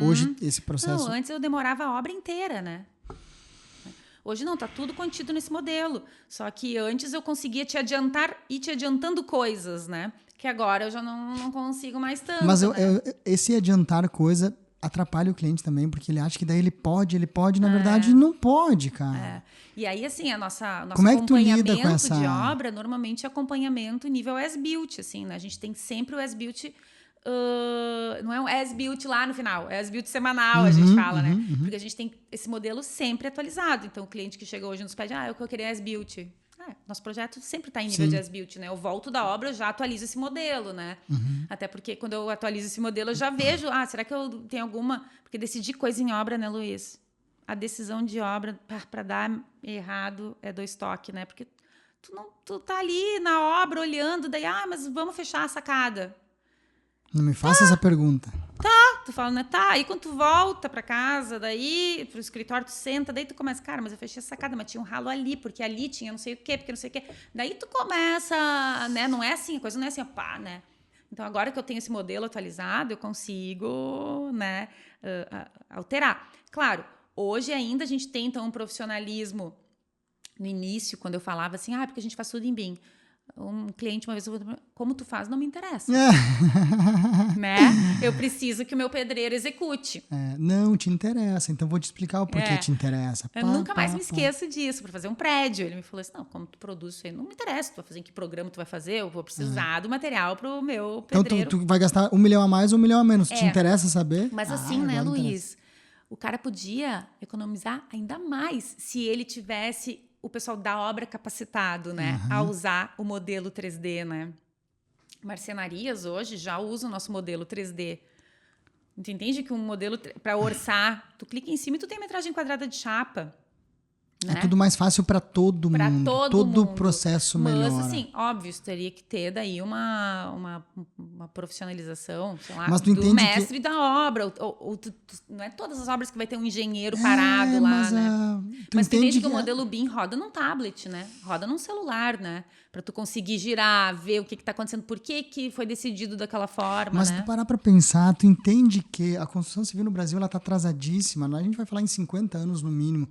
Hoje, esse processo... Não, antes eu demorava a obra inteira, né? Hoje não, tá tudo contido nesse modelo. Só que antes eu conseguia te adiantar e te adiantando coisas, né? Que agora eu já não consigo mais tanto. Mas esse adiantar coisa atrapalha o cliente também, porque ele acha que daí ele pode, na verdade não pode, cara. E aí, assim, nosso Como é que tu lida com acompanhamento de obra, normalmente é acompanhamento nível as-built, assim, né? A gente tem sempre o as-built... não é um as-built lá no final, é as-built semanal, a gente fala, né? Porque a gente tem esse modelo sempre atualizado. Então, o cliente que chega hoje nos pede, eu queria as-built. Nosso projeto sempre está em nível de as-built, né? Eu volto da obra, eu já atualizo esse modelo, né? Até porque quando eu atualizo esse modelo, eu já vejo, será que eu tenho alguma... Porque decidir coisa em obra, né, Luiz? A decisão de obra, para dar errado, é do estoque, né? Porque tu tá ali na obra, olhando, daí, mas vamos fechar a sacada. Não me faça essa pergunta. Tu fala, né? Aí quando tu volta pra casa, daí, pro escritório, tu senta, daí tu começa, cara, mas eu fechei a sacada, mas tinha um ralo ali, porque ali tinha não sei o quê, porque não sei o quê. Daí tu começa, né? Não é assim, a coisa não é assim, né? Então, agora que eu tenho esse modelo atualizado, eu consigo, né, alterar. Claro, hoje ainda a gente tem, então, um profissionalismo. No início, quando eu falava assim, porque a gente faz tudo em BIM. Um cliente uma vez falou, como tu faz, não me interessa. Né? Eu preciso que o meu pedreiro execute. Não te interessa, então vou te explicar o porquê te interessa. Eu nunca mais me esqueço disso, para fazer um prédio. Ele me falou assim, como tu produz isso aí, não me interessa, tu vai fazer em que programa tu vai fazer, eu vou precisar do material pro meu pedreiro. Então tu vai gastar 1 milhão a mais ou 1 milhão a menos, te interessa saber? Mas assim, né, Luiz? O cara podia economizar ainda mais se ele tivesse... o pessoal da obra capacitado, né, a usar o modelo 3D, né? Marcenarias hoje já usam o nosso modelo 3D Tu entende que um modelo para orçar, tu clica em cima e tu tem a metragem quadrada de chapa. É né? tudo mais fácil para todo Pra mundo. todo Todo o mundo. processo Mas, melhora. assim, óbvio, isso teria que ter daí uma profissionalização, sei lá, Mas tu do entende mestre da obra. Não é todas as obras que vai ter um engenheiro parado lá, mas, né? tu Mas tu entende entende que o modelo BIM roda num tablet, né? Roda num celular, né? Pra tu conseguir girar, ver o que tá acontecendo, por que foi decidido daquela forma, Mas né? tu parar pra pensar, tu entende que a construção civil no Brasil ela tá atrasadíssima. A gente vai falar em 50 anos no mínimo.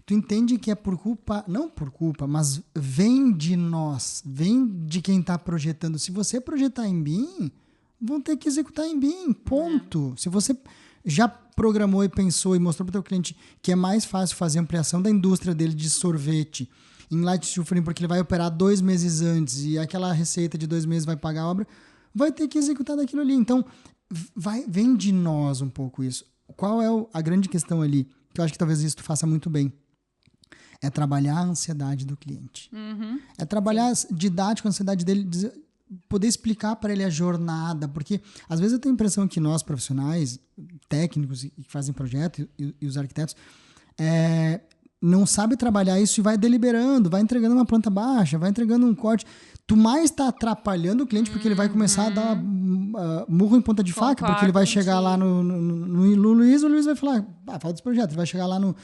Tu entende que é por culpa, não por culpa, mas vem de nós, vem de quem tá projetando. Se você projetar em BIM, vão ter que executar em BIM, ponto. Se você já programou e pensou e mostrou para o teu cliente que é mais fácil fazer ampliação da indústria dele de sorvete em light steel frame porque ele vai operar 2 meses antes e aquela receita de 2 meses vai pagar a obra, vai ter que executar daquilo ali. Então, vem de nós um pouco isso. Qual é a grande questão ali? Que eu acho que talvez isso tu faça muito bem. É trabalhar a ansiedade do cliente. É trabalhar didático a ansiedade dele, poder explicar para ele a jornada, porque às vezes eu tenho a impressão que nós, profissionais, técnicos e que fazem projeto, e os arquitetos, não sabe trabalhar isso e vai deliberando, vai entregando uma planta baixa, vai entregando um corte. Tu mais está atrapalhando o cliente porque ele vai começar a dar murro em ponta de faca, porque ele vai chegar lá no Luiz, o Luiz vai falar, falta esse projeto, ele vai chegar lá no,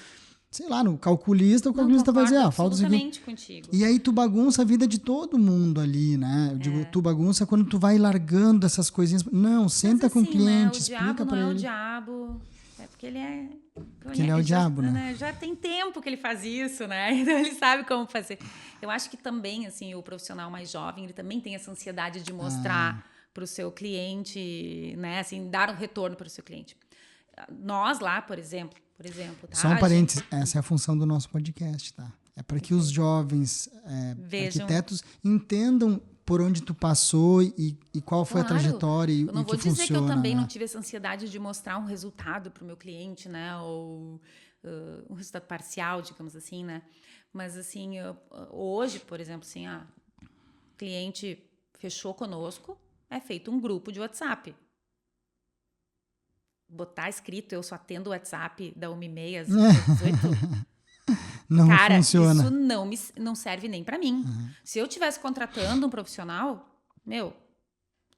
sei lá, no calculista, o calculista vai dizer, falta isso aqui. Contigo. E aí tu bagunça a vida de todo mundo ali, né? Eu digo, tu bagunça quando tu vai largando essas coisinhas. Não, senta com o cliente, explica para ele. O diabo, é porque ele é... Porque ele é o diabo, né? Já tem tempo que ele faz isso, né? Então ele sabe como fazer. Eu acho que também, assim, o profissional mais jovem, ele também tem essa ansiedade de mostrar para o seu cliente, né? Assim, dar um retorno para o seu cliente. Nós lá, por exemplo, tá? Só um parênteses, essa é a função do nosso podcast, tá? É para que os jovens arquitetos entendam por onde tu passou e qual foi a trajetória e o que funciona. Eu não vou dizer que eu também não tive essa ansiedade de mostrar um resultado para o meu cliente, né? Ou um resultado parcial, digamos assim, né? Mas, assim, hoje, por exemplo, assim, cliente fechou conosco, é feito um grupo de WhatsApp. Botar escrito, eu só atendo o WhatsApp da 1h30 às 18h. Não funciona. Isso não serve nem para mim. Se eu estivesse contratando um profissional,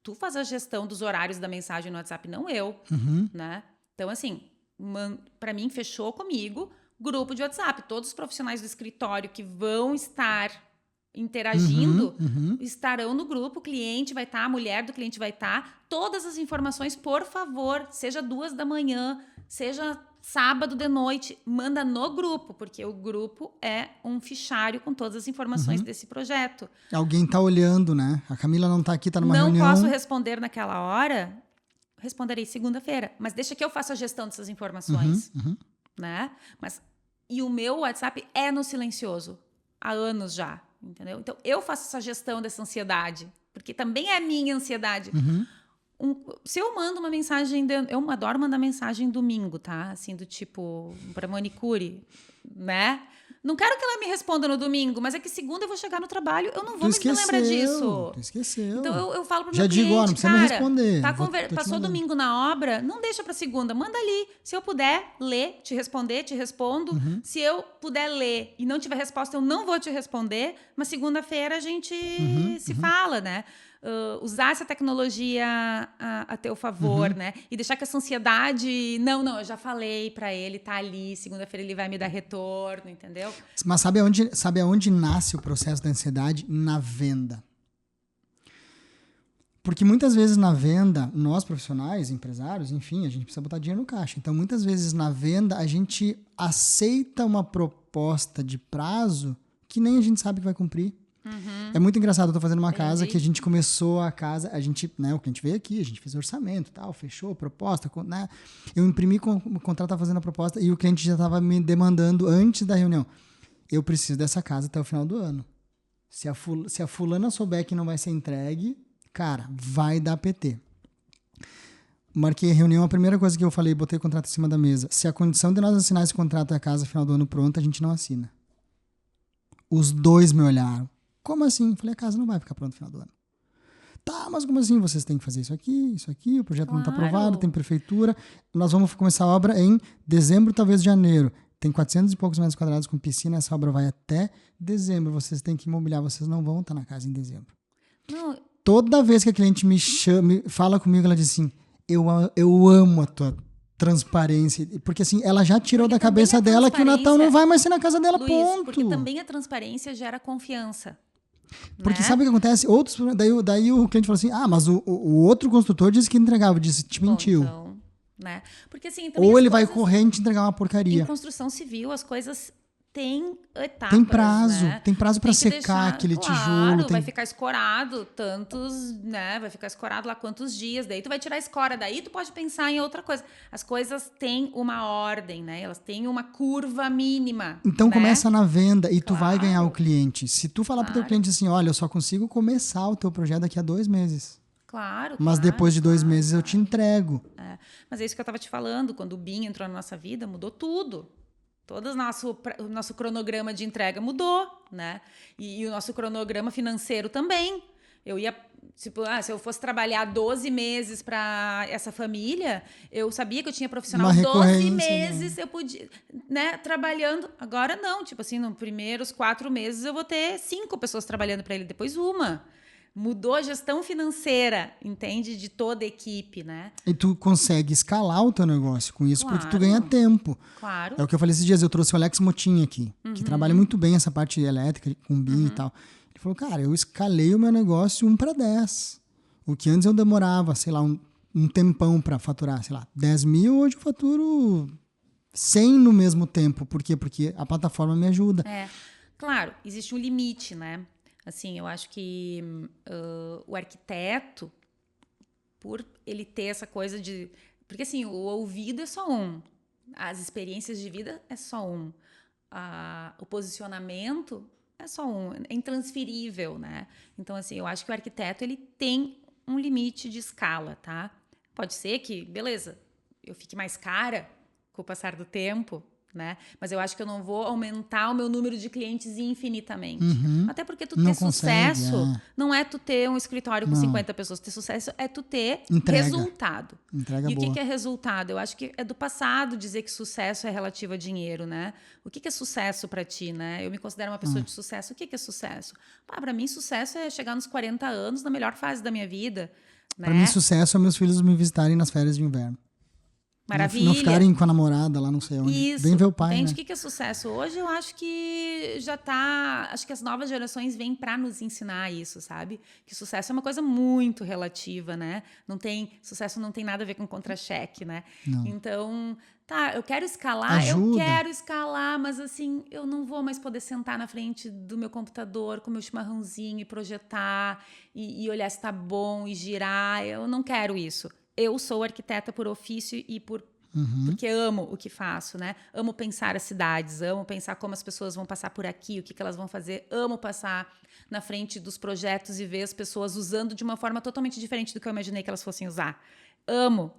tu faz a gestão dos horários da mensagem no WhatsApp, não eu, né? Então, assim, para mim, fechou comigo, grupo de WhatsApp. Todos os profissionais do escritório que vão estar interagindo estarão no grupo, o cliente vai estar, a mulher do cliente vai estar. Todas as informações, por favor, seja 2h, seja sábado de noite, manda no grupo, porque o grupo é um fichário com todas as informações desse projeto. Alguém tá olhando, né? A Camila não tá aqui, tá numa reunião. Não posso responder naquela hora, responderei segunda-feira, mas deixa que eu faça a gestão dessas informações, né? E o meu WhatsApp é no silencioso, há anos já, entendeu? Então, eu faço essa gestão dessa ansiedade, porque também é a minha ansiedade. Se eu mando uma mensagem, eu adoro mandar mensagem domingo, tá? Assim, do tipo, para manicure, né? Não quero que ela me responda no domingo, mas é que segunda eu vou chegar no trabalho, eu não vou me lembrar disso. Tu esqueceu. Então eu falo pro meu já cliente, digo, não precisa me responder. Passou domingo na obra, não deixa pra segunda, manda ali. Se eu puder ler, te responder, te respondo. Se eu puder ler e não tiver resposta, eu não vou te responder, mas segunda-feira a gente se fala, né? Usar essa tecnologia a teu favor, né? E deixar que essa ansiedade... Não, eu já falei pra ele, tá ali, segunda-feira ele vai me dar retorno, entendeu? Mas sabe aonde nasce o processo da ansiedade? Na venda. Porque muitas vezes na venda, nós profissionais, empresários, enfim, a gente precisa botar dinheiro no caixa. Então, muitas vezes na venda, a gente aceita uma proposta de prazo que nem a gente sabe que vai cumprir. É muito engraçado, eu tô fazendo uma casa que a gente começou a casa, a gente, né, o que a gente veio aqui, a gente fez orçamento, tal, fechou a proposta, né, eu imprimi o contrato, tava fazendo a proposta e o cliente já tava me demandando antes da reunião, eu preciso dessa casa até o final do ano. Se a fulana souber que não vai ser entregue, cara, vai dar PT. Marquei a reunião, a primeira coisa que eu falei, botei o contrato em cima da mesa, se a condição de nós assinar esse contrato é a casa final do ano pronta, a gente não assina. Os dois me olharam. Como assim? Falei, a casa não vai ficar pronta no final do ano. Tá, mas como assim? Vocês têm que fazer isso aqui, o projeto não está Claro. aprovado, tem prefeitura. Nós vamos começar a obra em dezembro, talvez janeiro. Tem 400 e poucos metros quadrados com piscina, essa obra vai até dezembro. Vocês têm que imobiliar, vocês não vão estar na casa em dezembro. Não, Toda vez que a cliente me chama, fala comigo, ela diz assim, eu amo a tua transparência. Porque assim, ela já tirou Porque da cabeça também a dela que o Natal não vai mais ser na casa dela, Luiz, ponto. porque também a transparência gera confiança. Porque né? sabe o que acontece? Daí o cliente fala assim, mas o outro construtor disse que entregava, disse, te mentiu. Bom, então, né? Porque assim, também Ou as ele vai coisas- correr e te entregar uma Em porcaria. construção civil, as coisas têm etapas, Tem prazo, né? tem prazo pra Tem que secar deixar- aquele claro, tijolo. vai ficar escorado tantos, né? Vai ficar escorado lá quantos dias, daí tu vai tirar a escora, daí tu pode pensar em outra coisa. As coisas têm uma ordem, né? Elas têm uma curva mínima. Então né? começa na venda e tu vai Claro. ganhar o cliente. Se tu falar pro teu Claro. cliente assim, olha, eu só consigo começar o teu projeto daqui a 2 meses. Claro. Mas claro, depois de 2 claro, meses eu te entrego. É. Mas é isso que eu estava te falando, quando o BIM entrou na nossa vida, mudou tudo. Todo o nosso cronograma de entrega mudou, né? E o nosso cronograma financeiro também. Eu ia, tipo, se eu fosse trabalhar 12 meses para essa família, eu sabia que eu tinha profissional Uma 12 recorrência, meses, eu podia, né, trabalhando. Agora não, tipo assim, nos primeiros 4 meses eu vou ter 5 pessoas trabalhando para ele, depois uma. Mudou a gestão financeira, entende? De toda a equipe, né? E tu consegue escalar o teu negócio com isso, porque tu Claro. ganha tempo. Claro. É o que eu falei esses dias, eu trouxe o Alex Motin aqui, que trabalha muito bem essa parte elétrica, com BIM e tal. Ele falou, cara, eu escalei o meu negócio 1/10. O que antes eu demorava, sei lá, um tempão para faturar, sei lá, 10 mil, hoje eu faturo 100 no mesmo tempo. Por quê? Porque a plataforma me ajuda. É, claro, existe um limite, né? Assim, eu acho que o arquiteto, por ele ter essa coisa de... Porque, assim, o ouvido é só um. As experiências de vida é só um. O posicionamento é só um. É intransferível, né? Então, assim, eu acho que o arquiteto, ele tem um limite de escala, tá? Pode ser que, beleza, eu fique mais cara com o passar do tempo, né? Mas eu acho que eu não vou aumentar o meu número de clientes infinitamente. Até porque tu Não ter consegue, sucesso não é tu ter um escritório com Não. 50 pessoas. Ter sucesso é tu ter Entrega. resultado. Entrega E o boa. que é resultado? Eu acho que é do passado dizer que sucesso é relativo a dinheiro, né? O que é sucesso pra ti, né? Eu me considero uma pessoa de sucesso. O que é sucesso? Pra mim, sucesso é chegar nos 40 anos na melhor fase da minha vida, né? Pra mim, sucesso é meus filhos me visitarem nas férias de inverno. Maravilha. Não ficarem com a namorada lá, não sei onde. Isso. Vem ver o pai, Entende né? o que é sucesso? Hoje eu acho que já tá... Acho que as novas gerações vêm para nos ensinar isso, sabe? Que sucesso é uma coisa muito relativa, né? Sucesso não tem nada a ver com contra-cheque, né? Não. Então, tá, eu quero escalar, mas assim, eu não vou mais poder sentar na frente do meu computador com o meu chimarrãozinho e projetar e olhar se tá bom e girar. Eu não quero isso. Eu sou arquiteta por ofício e porque amo o que faço, né? Amo pensar as cidades, amo pensar como as pessoas vão passar por aqui, o que elas vão fazer. Amo passar na frente dos projetos e ver as pessoas usando de uma forma totalmente diferente do que eu imaginei que elas fossem usar. Amo.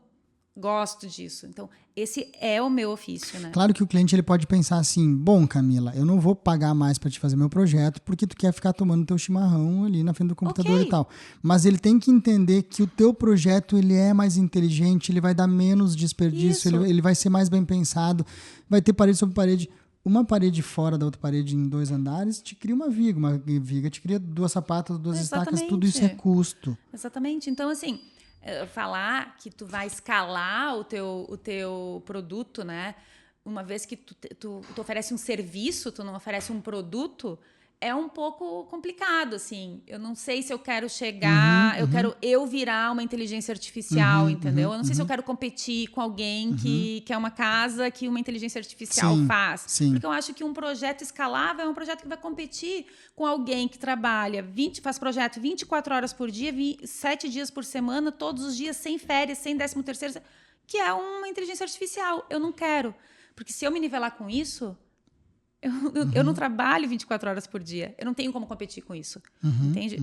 Gosto disso. Então, esse é o meu ofício, né? Claro que o cliente ele pode pensar assim, bom, Camila, eu não vou pagar mais para te fazer meu projeto porque tu quer ficar tomando teu chimarrão ali na frente do computador Ok. e tal. Mas ele tem que entender que o teu projeto ele é mais inteligente, ele vai dar menos desperdício, Isso. ele vai ser mais bem pensado, vai ter parede sobre parede. Uma parede fora da outra parede em 2 andares te cria uma viga te cria 2 sapatas, 2 estacas, tudo isso é custo. Exatamente. Então, assim, falar que tu vai escalar o teu produto, né? Uma vez que tu oferece um serviço, tu não oferece um produto, é um pouco complicado, assim. Eu não sei se eu quero chegar... Eu quero virar uma inteligência artificial, entendeu? Eu não sei se eu quero competir com alguém que é uma casa que uma inteligência artificial faz. Sim. Porque eu acho que um projeto escalável é um projeto que vai competir com alguém que trabalha, faz projeto 24 horas por dia, 7 dias por semana, todos os dias, sem férias, sem 13º, que é uma inteligência artificial. Eu não quero. Porque se eu me nivelar com isso... Eu não trabalho 24 horas por dia. Eu não tenho como competir com isso. Entende?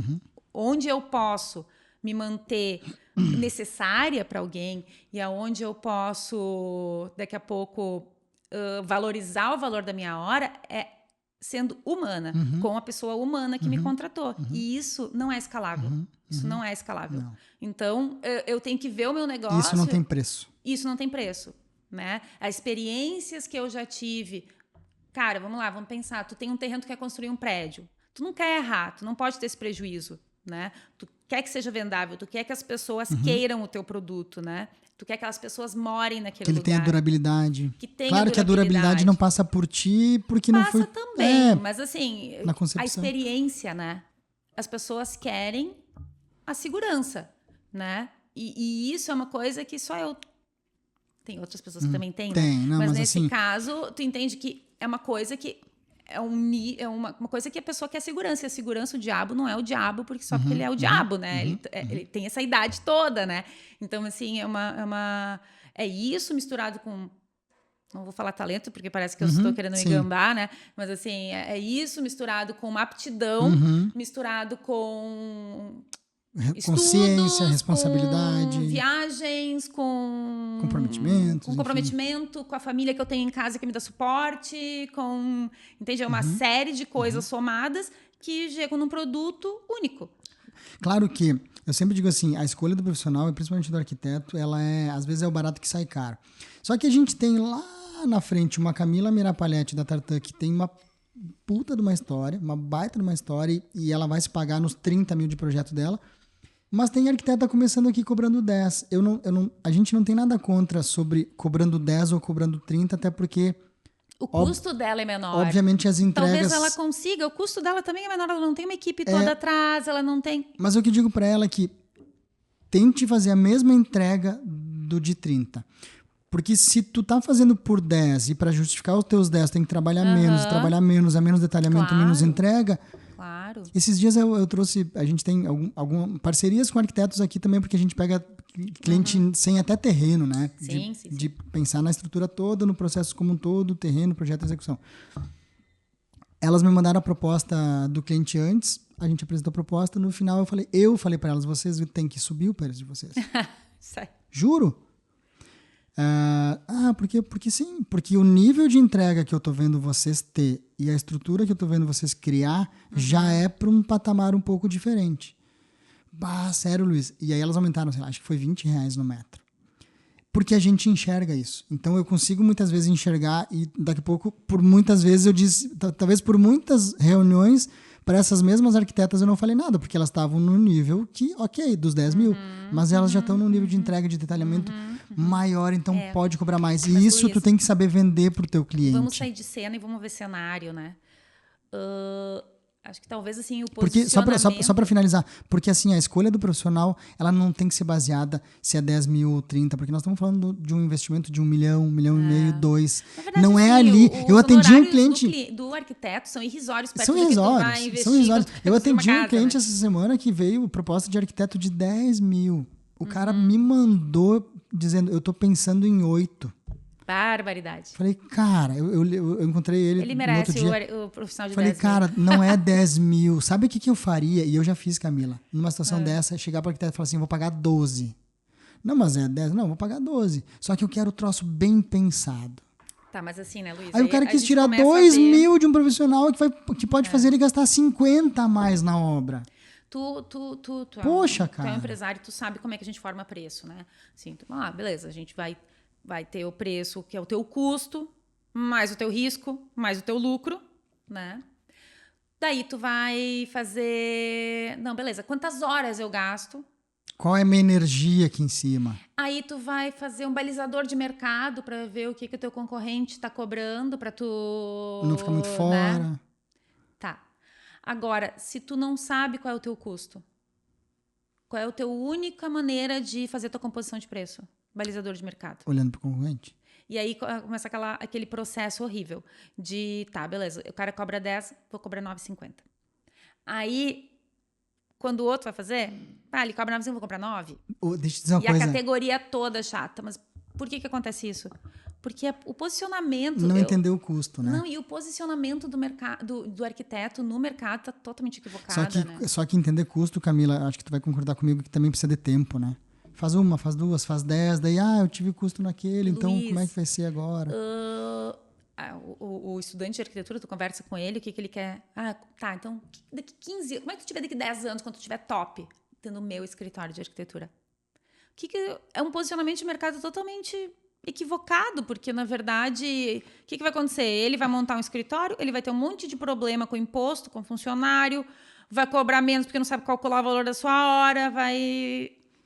Onde eu posso me manter necessária para alguém e aonde eu posso, daqui a pouco, valorizar o valor da minha hora sendo humana, com a pessoa humana que me contratou. E isso não é escalável. Isso não é escalável. Não. Então, eu tenho que ver o meu negócio... Isso não tem preço. Isso não tem preço, né? As experiências que eu já tive... Cara, vamos lá, vamos pensar. Tu tem um terreno, tu quer construir um prédio. Tu não quer errar, tu não pode ter esse prejuízo, né? Tu quer que seja vendável, tu quer que as pessoas queiram o teu produto, né? Tu quer que as pessoas morem naquele lugar. Que ele tenha durabilidade. Que tenha claro que a durabilidade não passa por ti, porque não foi... Passa também, mas assim, na concepção. a experiência, né? As pessoas querem a segurança, né? E isso é uma coisa que só eu... Tem outras pessoas que também têm, tem, né? Não, mas nesse assim, caso, tu entende que é uma coisa que... É uma coisa que a pessoa quer segurança. E a segurança, o diabo, não é o diabo porque só porque ele é o diabo, né? Ele tem essa idade toda, né? Então, assim, é isso misturado com... Não vou falar talento, porque parece que eu estou querendo me gambar, né? Mas, assim, é isso misturado com uma aptidão, misturado com... consciência, estudos, responsabilidade, com viagens, com comprometimento, com a família que eu tenho em casa que me dá suporte, entende? É uma série de coisas somadas que chegam num produto único. Claro que eu sempre digo assim, a escolha do profissional, e principalmente do arquiteto, ela às vezes é o barato que sai caro. Só que a gente tem lá na frente uma Camila Mirapalletti da Tartan que tem uma puta de uma história, uma baita de uma história, e ela vai se pagar nos 30 mil de projeto dela. Mas tem arquiteta começando aqui cobrando 10. A gente não tem nada contra sobre cobrando 10 ou cobrando 30, até porque... O custo dela é menor. Obviamente as entregas... Talvez ela consiga, o custo dela também é menor, ela não tem uma equipe toda atrás, ela não tem... Mas o que eu digo para ela é que tente fazer a mesma entrega do de 30. Porque se tu tá fazendo por 10 e para justificar os teus 10 tem que trabalhar menos, a menos detalhamento, menos entrega... Claro. Esses dias eu trouxe, a gente tem algumas parcerias com arquitetos aqui também, porque a gente pega cliente sem até terreno, né? Sim. De pensar na estrutura toda, no processo como um todo, terreno, projeto e execução. Elas me mandaram a proposta do cliente antes, a gente apresentou a proposta, no final eu falei para elas, vocês têm que subir o preço de vocês. Juro. Porque sim, porque o nível de entrega que eu tô vendo vocês ter e a estrutura que eu tô vendo vocês criar já é para um patamar um pouco diferente. Sério, Luiz. E aí elas aumentaram, sei lá, acho que foi R$20 no metro. Porque a gente enxerga isso. Então eu consigo muitas vezes enxergar e daqui a pouco, por muitas vezes eu disse, talvez por muitas reuniões, para essas mesmas arquitetas eu não falei nada, porque elas estavam no nível que, ok, dos 10 mil, mas elas já estão no nível de entrega de detalhamento maior, então pode cobrar mais. E isso, Luiz, tu tem que saber vender pro teu cliente. Vamos sair de cena e vamos ver cenário, né? Acho que talvez assim o porque, posicionamento... só para finalizar, porque assim, a escolha do profissional, ela não tem que ser baseada se é 10 mil ou 30, porque nós estamos falando de um investimento de 1 milhão, 1,5 milhão, 2. Verdade, não é assim, ali. Eu atendi um cliente... do arquiteto são irrisórios perto são do que tu vai investir. São irrisórios. Eu atendi um casa, cliente né? essa semana que veio proposta de arquiteto de 10 mil. O cara me mandou dizendo, eu tô pensando em 8. Barbaridade. Falei, cara, eu encontrei ele. Ele merece no outro dia. o profissional de Falei, 10 cara, mil. não é 10 mil. Sabe o que eu faria? E eu já fiz, Camila. Numa situação dessa, chegar para o arquiteto e falar assim, vou pagar 12. Não, mas é 10. Não, vou pagar 12. Só que eu quero o troço bem pensado. Tá, mas assim, né, Luiz? Aí o cara quis tirar 2 mil de um profissional que pode fazer ele gastar 50 a mais na obra. Poxa, cara. Tu é um empresário, tu sabe como é que a gente forma preço, né? Assim, beleza, a gente vai ter o preço, que é o teu custo, mais o teu risco, mais o teu lucro, né? Daí tu vai fazer... Não, beleza, quantas horas eu gasto? Qual é a minha energia aqui em cima? Aí tu vai fazer um balizador de mercado para ver o que o teu concorrente está cobrando para tu... Não ficar muito fora. Né? Tá. Agora, se tu não sabe qual é o teu custo, qual é a tua única maneira de fazer a tua composição de preço? Balizador de mercado. Olhando para o concorrente. E aí começa aquele processo horrível de, tá, beleza, o cara cobra 10, vou cobrar 9,50. Aí, quando o outro vai fazer, ele cobra 9,50, vou comprar 9. Deixa eu dizer uma coisa. E a categoria toda chata. Mas por que acontece isso? Porque o posicionamento... Não entendeu o custo, né? Não, e o posicionamento do arquiteto no mercado está totalmente equivocado, só que entender custo, Camila, acho que tu vai concordar comigo que também precisa de tempo, né? Faz uma, faz duas, faz 10, daí, eu tive custo naquele, Luiz, então como é que vai ser agora? o estudante de arquitetura, tu conversa com ele, o que ele quer. Tá, então daqui 15 anos, como é que tu tiver daqui 10 anos, quando tu tiver top, tendo o meu escritório de arquitetura? É um posicionamento de mercado totalmente equivocado, porque, na verdade, o que vai acontecer? Ele vai montar um escritório, ele vai ter um monte de problema com imposto, com funcionário, vai cobrar menos porque não sabe calcular o valor da sua hora,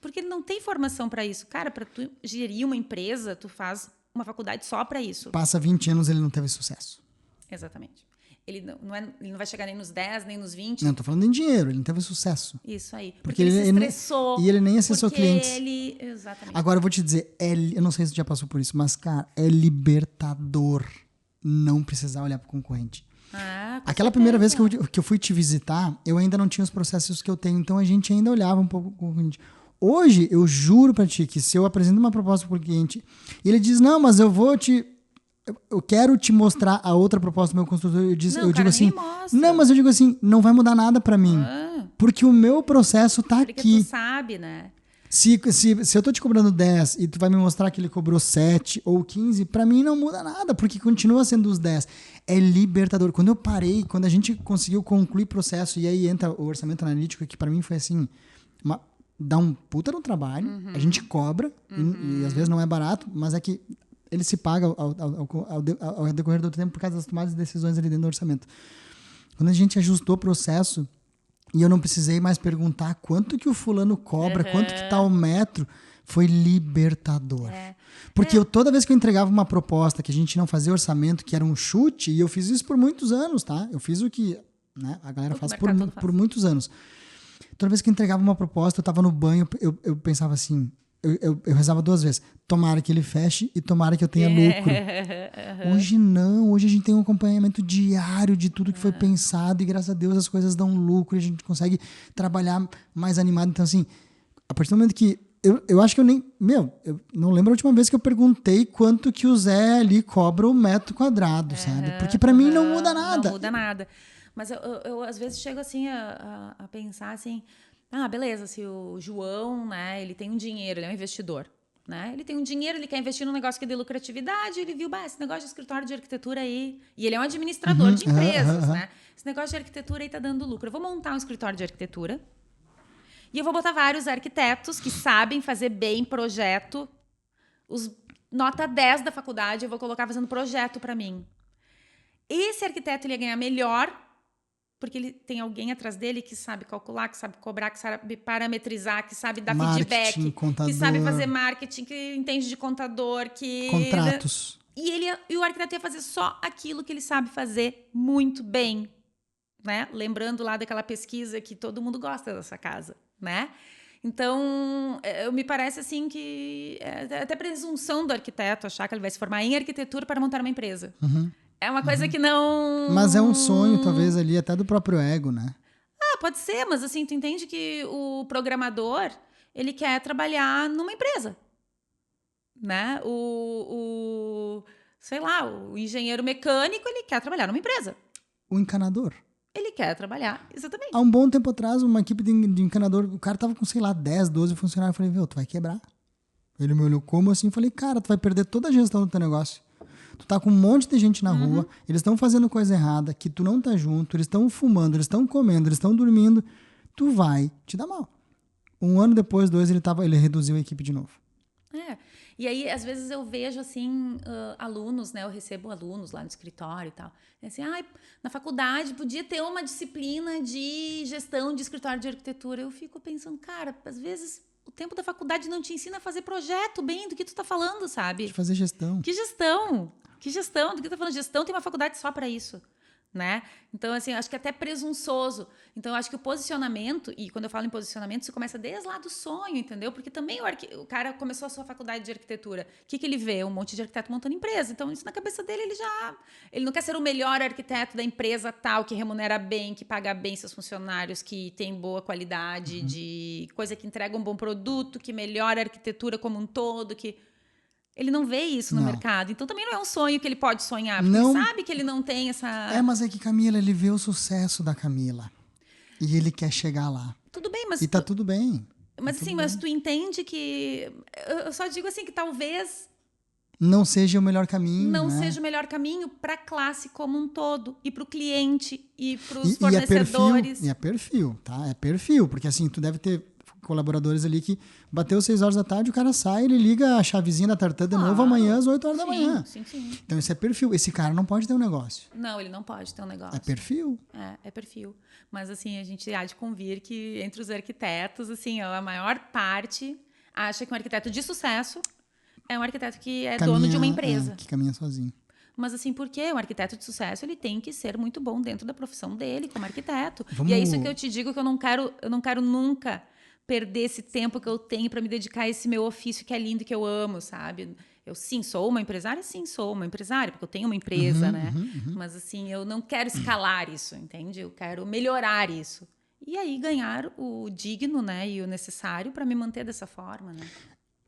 porque ele não tem formação para isso. Cara, para tu gerir uma empresa, tu faz uma faculdade só para isso. Passa 20 anos, ele não teve sucesso. Exatamente. Ele não vai chegar nem nos 10, nem nos 20. Não, tô falando em dinheiro, ele não teve sucesso. Isso aí. Porque ele se estressou. E ele nem acessou clientes. Exatamente. Agora eu vou te dizer, eu não sei se tu já passou por isso, mas, cara, é libertador não precisar olhar pro concorrente. Aquela primeira vez que eu fui te visitar, eu ainda não tinha os processos que eu tenho, então a gente ainda olhava um pouco pro concorrente. Hoje, eu juro pra ti que se eu apresento uma proposta pro cliente e ele diz, não, mas eu quero te mostrar a outra proposta do meu construtor. Eu digo assim, não, mas eu digo assim, não vai mudar nada pra mim. Porque o meu processo tá aqui. Porque tu sabe, né? Se eu tô te cobrando 10 e tu vai me mostrar que ele cobrou 7 ou 15, pra mim não muda nada, porque continua sendo os 10. É libertador. Quando a gente conseguiu concluir o processo, e aí entra o orçamento analítico, que pra mim foi assim, dá um puta no trabalho, a gente cobra, e às vezes não é barato, mas é que ele se paga ao decorrer do tempo por causa das tomadas de decisões ali dentro do orçamento. Quando a gente ajustou o processo e eu não precisei mais perguntar quanto que o fulano cobra, quanto que tá o metro, foi libertador. Porque toda vez que eu entregava uma proposta que a gente não fazia orçamento, que era um chute, e eu fiz isso por muitos anos, tá? Eu fiz o que, né, a galera faz por muitos anos. Toda vez que eu entregava uma proposta, eu tava no banho, eu pensava assim... Eu rezava 2 vezes. Tomara que ele feche e tomara que eu tenha lucro. Hoje não. Hoje a gente tem um acompanhamento diário de tudo que foi pensado e graças a Deus as coisas dão lucro e a gente consegue trabalhar mais animado. Então, assim, a partir do momento que... Eu acho que eu nem... eu não lembro a última vez que eu perguntei quanto que o Zé ali cobra o metro quadrado, sabe? Porque pra mim não muda nada. Não muda nada. Mas eu às vezes chego assim a pensar assim... beleza, se o João, né, ele tem um dinheiro, ele é um investidor, né? Ele tem um dinheiro, ele quer investir num negócio que dê lucratividade, ele viu, esse negócio de escritório de arquitetura aí, e ele é um administrador de empresas, né? Esse negócio de arquitetura aí tá dando lucro. Eu vou montar um escritório de arquitetura e eu vou botar vários arquitetos que sabem fazer bem projeto, os nota 10 da faculdade, eu vou colocar fazendo projeto para mim. Esse arquiteto ele ia ganhar melhor porque ele tem alguém atrás dele que sabe calcular, que sabe cobrar, que sabe parametrizar, que sabe dar feedback, contador, que sabe fazer marketing, que entende de contador, contratos. E o arquiteto ia fazer só aquilo que ele sabe fazer muito bem, né? Lembrando lá daquela pesquisa que todo mundo gosta dessa casa, né? Então, me parece assim que é até presunção do arquiteto achar que ele vai se formar em arquitetura para montar uma empresa. É uma coisa que não... Mas é um sonho, talvez, ali, até do próprio ego, né? Pode ser, mas assim, tu entende que o programador, ele quer trabalhar numa empresa, né? Sei lá, o engenheiro mecânico, ele quer trabalhar numa empresa. O encanador. Ele quer trabalhar, exatamente. Há um bom tempo atrás, uma equipe de encanador, o cara tava com, sei lá, 10, 12 funcionários. Eu falei, tu vai quebrar. Ele me olhou como assim? Eu falei, cara, tu vai perder toda a gestão do teu negócio. Tu tá com um monte de gente na rua, eles estão fazendo coisa errada, que tu não tá junto, eles estão fumando, eles estão comendo, eles estão dormindo. Tu vai te dar mal. 1 ano depois, 2, ele reduziu a equipe de novo. E aí, às vezes, eu vejo, assim, alunos, né? Eu recebo alunos lá no escritório e tal. E assim, na faculdade podia ter uma disciplina de gestão de escritório de arquitetura. Eu fico pensando, cara, às vezes o tempo da faculdade não te ensina a fazer projeto bem do que tu tá falando, sabe? De fazer gestão. Que gestão? Que gestão? Do que tu tá falando? Gestão tem uma faculdade só para isso. Né? Então, assim, acho que é até presunçoso. Então, acho que o posicionamento, e quando eu falo em posicionamento, isso começa desde lá do sonho, entendeu? Porque também o cara começou a sua faculdade de arquitetura. O que ele vê? Um monte de arquiteto montando empresa. Então, isso na cabeça dele, ele não quer ser o melhor arquiteto da empresa tal, que remunera bem, que paga bem seus funcionários, que tem boa qualidade de coisa que entrega um bom produto, que melhora a arquitetura como um todo, que... Ele não vê isso no mercado. Então, também não é um sonho que ele pode sonhar. Porque ele sabe que ele não tem essa... Mas é que, Camila, ele vê o sucesso da Camila. E ele quer chegar lá. Tudo bem, mas... E tá tudo bem. Mas assim, mas tu entende que... Eu só digo assim que talvez não seja o melhor caminho. Não né? seja o melhor caminho para a classe como um todo, e para o cliente, e para os E fornecedores. é perfil, tá? É perfil, porque assim, tu deve ter colaboradores ali que bateu 6 horas da tarde, o cara sai, ele liga a chavezinha da Tartan de novo amanhã às 8 horas da manhã. Sim. Então isso é perfil. Esse cara não pode ter um negócio. Não, ele não pode ter um negócio. É perfil. É perfil. Mas, assim, a gente há de convir que entre os arquitetos, assim, a maior parte acha que um arquiteto de sucesso é um arquiteto que é dono de uma empresa. Que caminha sozinho. Mas, assim, por quê? Um arquiteto de sucesso, ele tem que ser muito bom dentro da profissão dele, como arquiteto. E é isso que eu te digo, que eu não quero nunca perder esse tempo que eu tenho para me dedicar a esse meu ofício que é lindo, que eu amo, sabe? Eu, sim, sou uma empresária? Sim, sou uma empresária, porque eu tenho uma empresa, né? Mas, assim, eu não quero escalar isso, entende? Eu quero melhorar isso. E aí ganhar o digno, né? E o necessário para me manter dessa forma, né?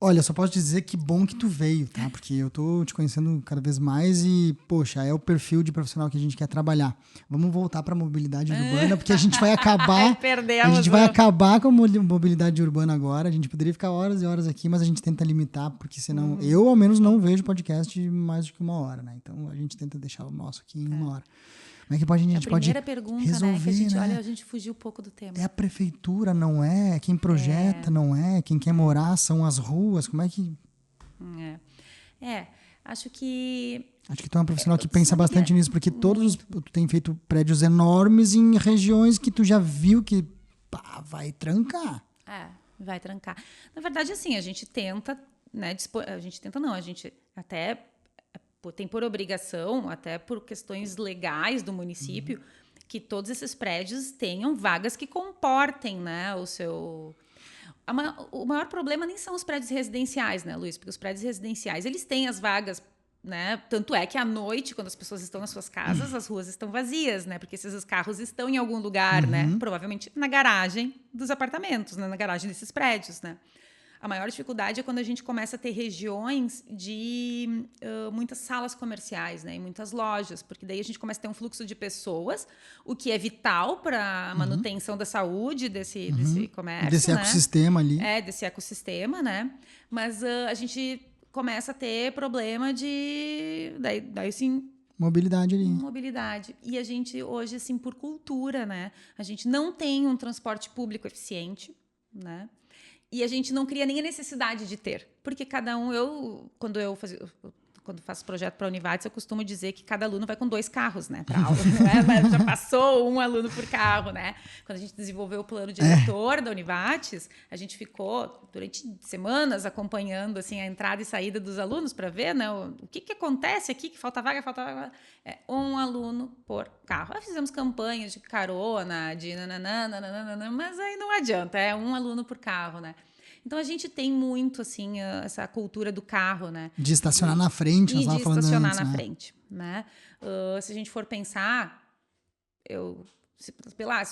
Olha, só posso dizer que bom que tu veio, tá? Porque eu tô te conhecendo cada vez mais e, poxa, é o perfil de profissional que a gente quer trabalhar. Vamos voltar para a mobilidade urbana, porque a gente vai acabar. A gente vai acabar com a mobilidade urbana agora. A gente poderia ficar horas e horas aqui, mas a gente tenta limitar, porque senão eu, ao menos, não vejo podcast mais do que 1 hora, né? Então a gente tenta deixar o nosso aqui em 1 hora. Como é que pode, a gente pode resolver, né? Que a gente, né? olha, a gente fugiu um pouco do tema. É a prefeitura, não é? Quem projeta, não é? Quem quer morar são as ruas. Como é que... Acho que tu é um profissional que pensa bastante nisso, porque tu tem feito prédios enormes em regiões que tu já viu que vai trancar. Vai trancar. Na verdade, assim, a gente tenta, né? A gente até tem por obrigação, até por questões legais do município, que todos esses prédios tenham vagas que comportem, né, o seu... O maior problema nem são os prédios residenciais, né, Luiz? Porque os prédios residenciais, eles têm as vagas, né? Tanto é que à noite, quando as pessoas estão nas suas casas, as ruas estão vazias, né? Porque esses carros estão em algum lugar, né? Provavelmente na garagem dos apartamentos, né? Na garagem desses prédios, né? A maior dificuldade é quando a gente começa a ter regiões de muitas salas comerciais, né, e muitas lojas, porque daí a gente começa a ter um fluxo de pessoas, o que é vital para a manutenção da saúde desse comércio. Desse ecossistema ali. Desse ecossistema, né? Mas a gente começa a ter problema de... Daí sim... Mobilidade ali. Mobilidade. E a gente hoje, assim, por cultura, né? A gente não tem um transporte público eficiente, né? E a gente não cria nem a necessidade de ter. Porque cada um... Quando faço projeto para a Univates, eu costumo dizer que cada aluno vai com 2 carros, né, para aula. Né? Já passou 1 aluno por carro, né? Quando a gente desenvolveu o plano diretor da Univates, a gente ficou durante semanas acompanhando assim a entrada e saída dos alunos para ver, né, o que acontece aqui, que falta vaga. 1 aluno por carro. Aí fizemos campanhas de carona, de nananana, mas aí não adianta, é 1 aluno por carro, né? Então, a gente tem muito, assim, essa cultura do carro, né? De estacionar na frente, nós estávamos falando antes. De estacionar na frente, né? Se a gente for pensar, se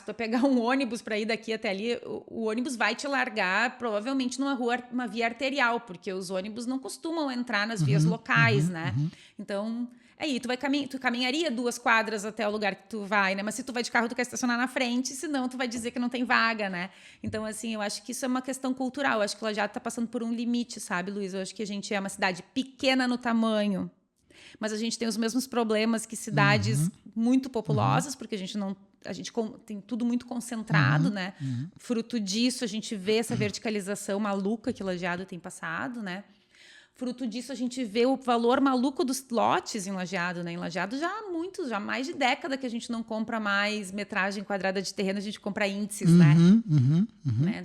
tu pegar um ônibus para ir daqui até ali, o ônibus vai te largar provavelmente numa via arterial, porque os ônibus não costumam entrar nas vias locais, né? Então... Aí, tu caminharia 2 quadras até o lugar que tu vai, né? Mas se tu vai de carro, tu quer estacionar na frente, senão tu vai dizer que não tem vaga, né? Então, assim, eu acho que isso é uma questão cultural. Eu acho que ela já está passando por um limite, sabe, Luiz? Eu acho que a gente é uma cidade pequena no tamanho, mas a gente tem os mesmos problemas que cidades muito populosas, porque a gente tem tudo muito concentrado, né? Fruto disso, a gente vê essa verticalização maluca que Lajeado tem passado, né? Fruto disso, a gente vê o valor maluco dos lotes em Lajeado, né? Em Lajeado já há mais de década que a gente não compra mais metragem quadrada de terreno, a gente compra índices, né? Né?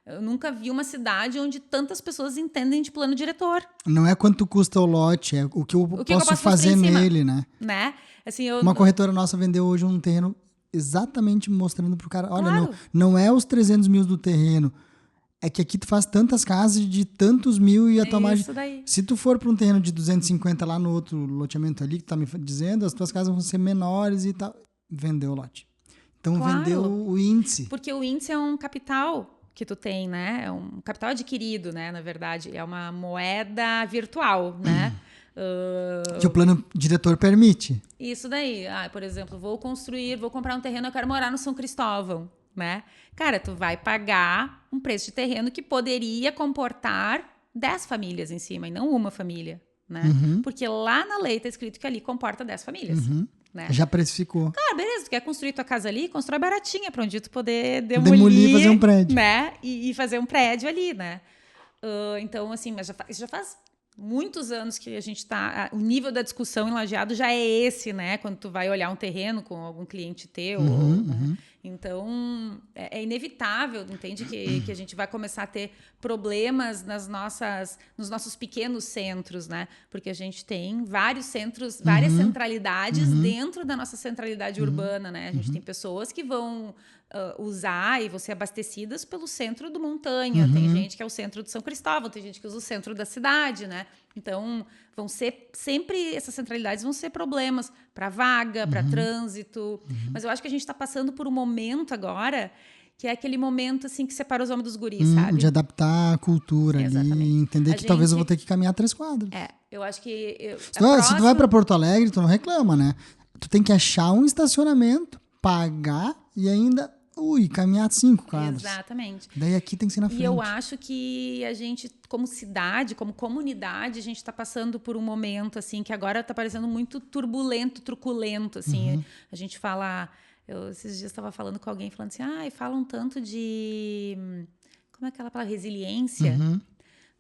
Eu nunca vi uma cidade onde tantas pessoas entendem de plano diretor. Não é quanto custa o lote, é o que eu posso fazer nele, né? Assim, uma corretora nossa vendeu hoje um terreno exatamente mostrando pro cara, olha, não é os 300 mil do terreno, é que aqui tu faz tantas casas de tantos mil e a tua margem... Se tu for para um terreno de 250 lá no outro loteamento ali, que tu tá me dizendo, as tuas casas vão ser menores e tal. Vendeu o lote. Então vendeu o índice. Porque o índice é um capital que tu tem, né? É um capital adquirido, né? Na verdade, é uma moeda virtual, né? Que o plano diretor permite. Isso daí. Por exemplo, vou comprar um terreno, eu quero morar no São Cristóvão. Né? Cara, tu vai pagar um preço de terreno que poderia comportar 10 famílias em cima e não uma família, né? Porque lá na lei está escrito que ali comporta 10 famílias. Né? Já precificou. Cara, beleza, tu quer construir tua casa ali, constrói baratinha pra onde tu poder demolir, fazer um prédio. Né? E fazer um prédio ali, né? Então, assim, mas isso já faz muitos anos que a gente tá... O nível da discussão em Lajeado já é esse, né? Quando tu vai olhar um terreno com algum cliente teu. Né? Então, é inevitável, entende? Que a gente vai começar a ter problemas nos nossos pequenos centros, né? Porque a gente tem vários centros, várias centralidades dentro da nossa centralidade urbana, né? A gente tem pessoas que vão usar e vão ser abastecidas pelo centro do Montanha. Tem gente que é o centro de São Cristóvão, tem gente que usa o centro da cidade, né? Então, vão ser sempre, essas centralidades vão ser problemas para vaga, para trânsito. Mas eu acho que a gente está passando por um momento agora que é aquele momento assim que separa os homens dos guris, sabe? De adaptar a cultura ali, entender que talvez eu vou ter que caminhar 3 quadras. Eu acho que... Se tu vai para Porto Alegre, tu não reclama, né? Tu tem que achar um estacionamento, pagar e ainda... caminhar 5 quadras. Exatamente. Daí aqui tem que ser na frente. E eu acho que a gente, como cidade, como comunidade, a gente está passando por um momento, assim, que agora está parecendo muito turbulento, truculento, assim. A gente fala... esses dias estava falando com alguém, falando assim, falam tanto de... Como é aquela palavra? Resiliência.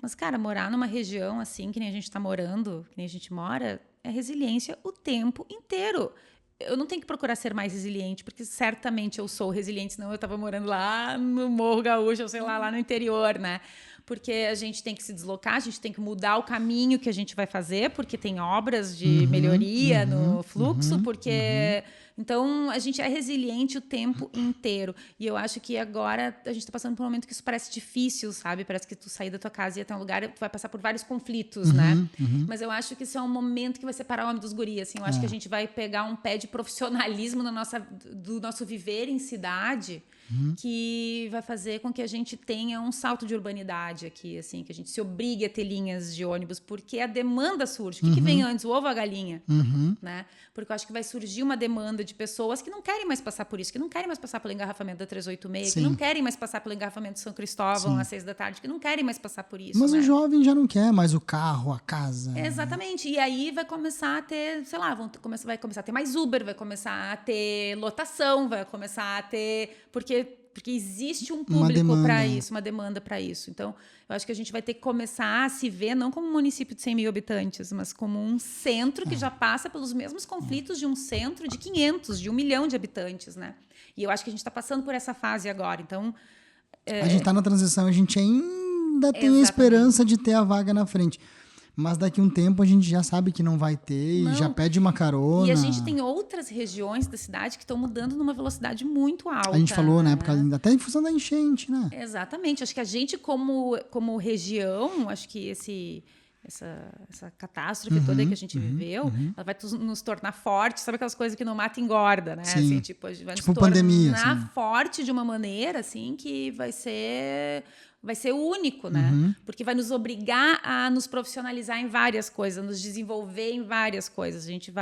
Mas, cara, morar numa região assim, que nem a gente está morando, que nem a gente mora, é resiliência o tempo inteiro. Eu não tenho que procurar ser mais resiliente, porque certamente eu sou resiliente, senão eu estava morando lá no Morro Gaúcho, ou sei lá no interior, né? Porque a gente tem que se deslocar, a gente tem que mudar o caminho que a gente vai fazer, porque tem obras de melhoria no fluxo, porque... Então, a gente é resiliente o tempo inteiro. E eu acho que agora a gente está passando por um momento que isso parece difícil, sabe? Parece que tu sair da tua casa e ir até um lugar, tu vai passar por vários conflitos, né? Mas eu acho que isso é um momento que vai separar o homem dos guris, assim. Eu acho que a gente vai pegar um pé de profissionalismo do nosso viver em cidade, que vai fazer com que a gente tenha um salto de urbanidade aqui, assim, que a gente se obrigue a ter linhas de ônibus, porque a demanda surge. O que vem antes, o ovo ou a galinha? Né? Porque eu acho que vai surgir uma demanda de pessoas que não querem mais passar por isso, que não querem mais passar pelo engarrafamento da 386, que não querem mais passar pelo engarrafamento de São Cristóvão às 6 da tarde, que não querem mais passar por isso. Mas né? o jovem já não quer mais o carro, a casa. Exatamente. E aí vai começar a ter, sei lá, vai começar a ter mais Uber, vai começar a ter lotação, vai começar a ter... Porque existe um público para isso, uma demanda para isso. Então, eu acho que a gente vai ter que começar a se ver não como um município de 100 mil habitantes, mas como um centro que já passa pelos mesmos conflitos de um centro de 500, de 1 milhão de habitantes, né? E eu acho que a gente está passando por essa fase agora. Então, a gente está na transição, a gente ainda tem a esperança de ter a vaga na frente. Mas daqui a um tempo a gente já sabe que não vai ter e já pede uma carona. E a gente tem outras regiões da cidade que estão mudando numa velocidade muito alta. A gente falou, né? Até em função da enchente, né? Exatamente. Acho que a gente, como região, acho que essa catástrofe toda que a gente viveu, ela vai nos tornar fortes. Sabe aquelas coisas que não mata engorda, né? Sim. Assim, tipo, a gente vai nos pandemia, tornar assim. forte de uma maneira assim que vai ser único, né? Porque vai nos obrigar a nos profissionalizar em várias coisas, nos desenvolver em várias coisas. A gente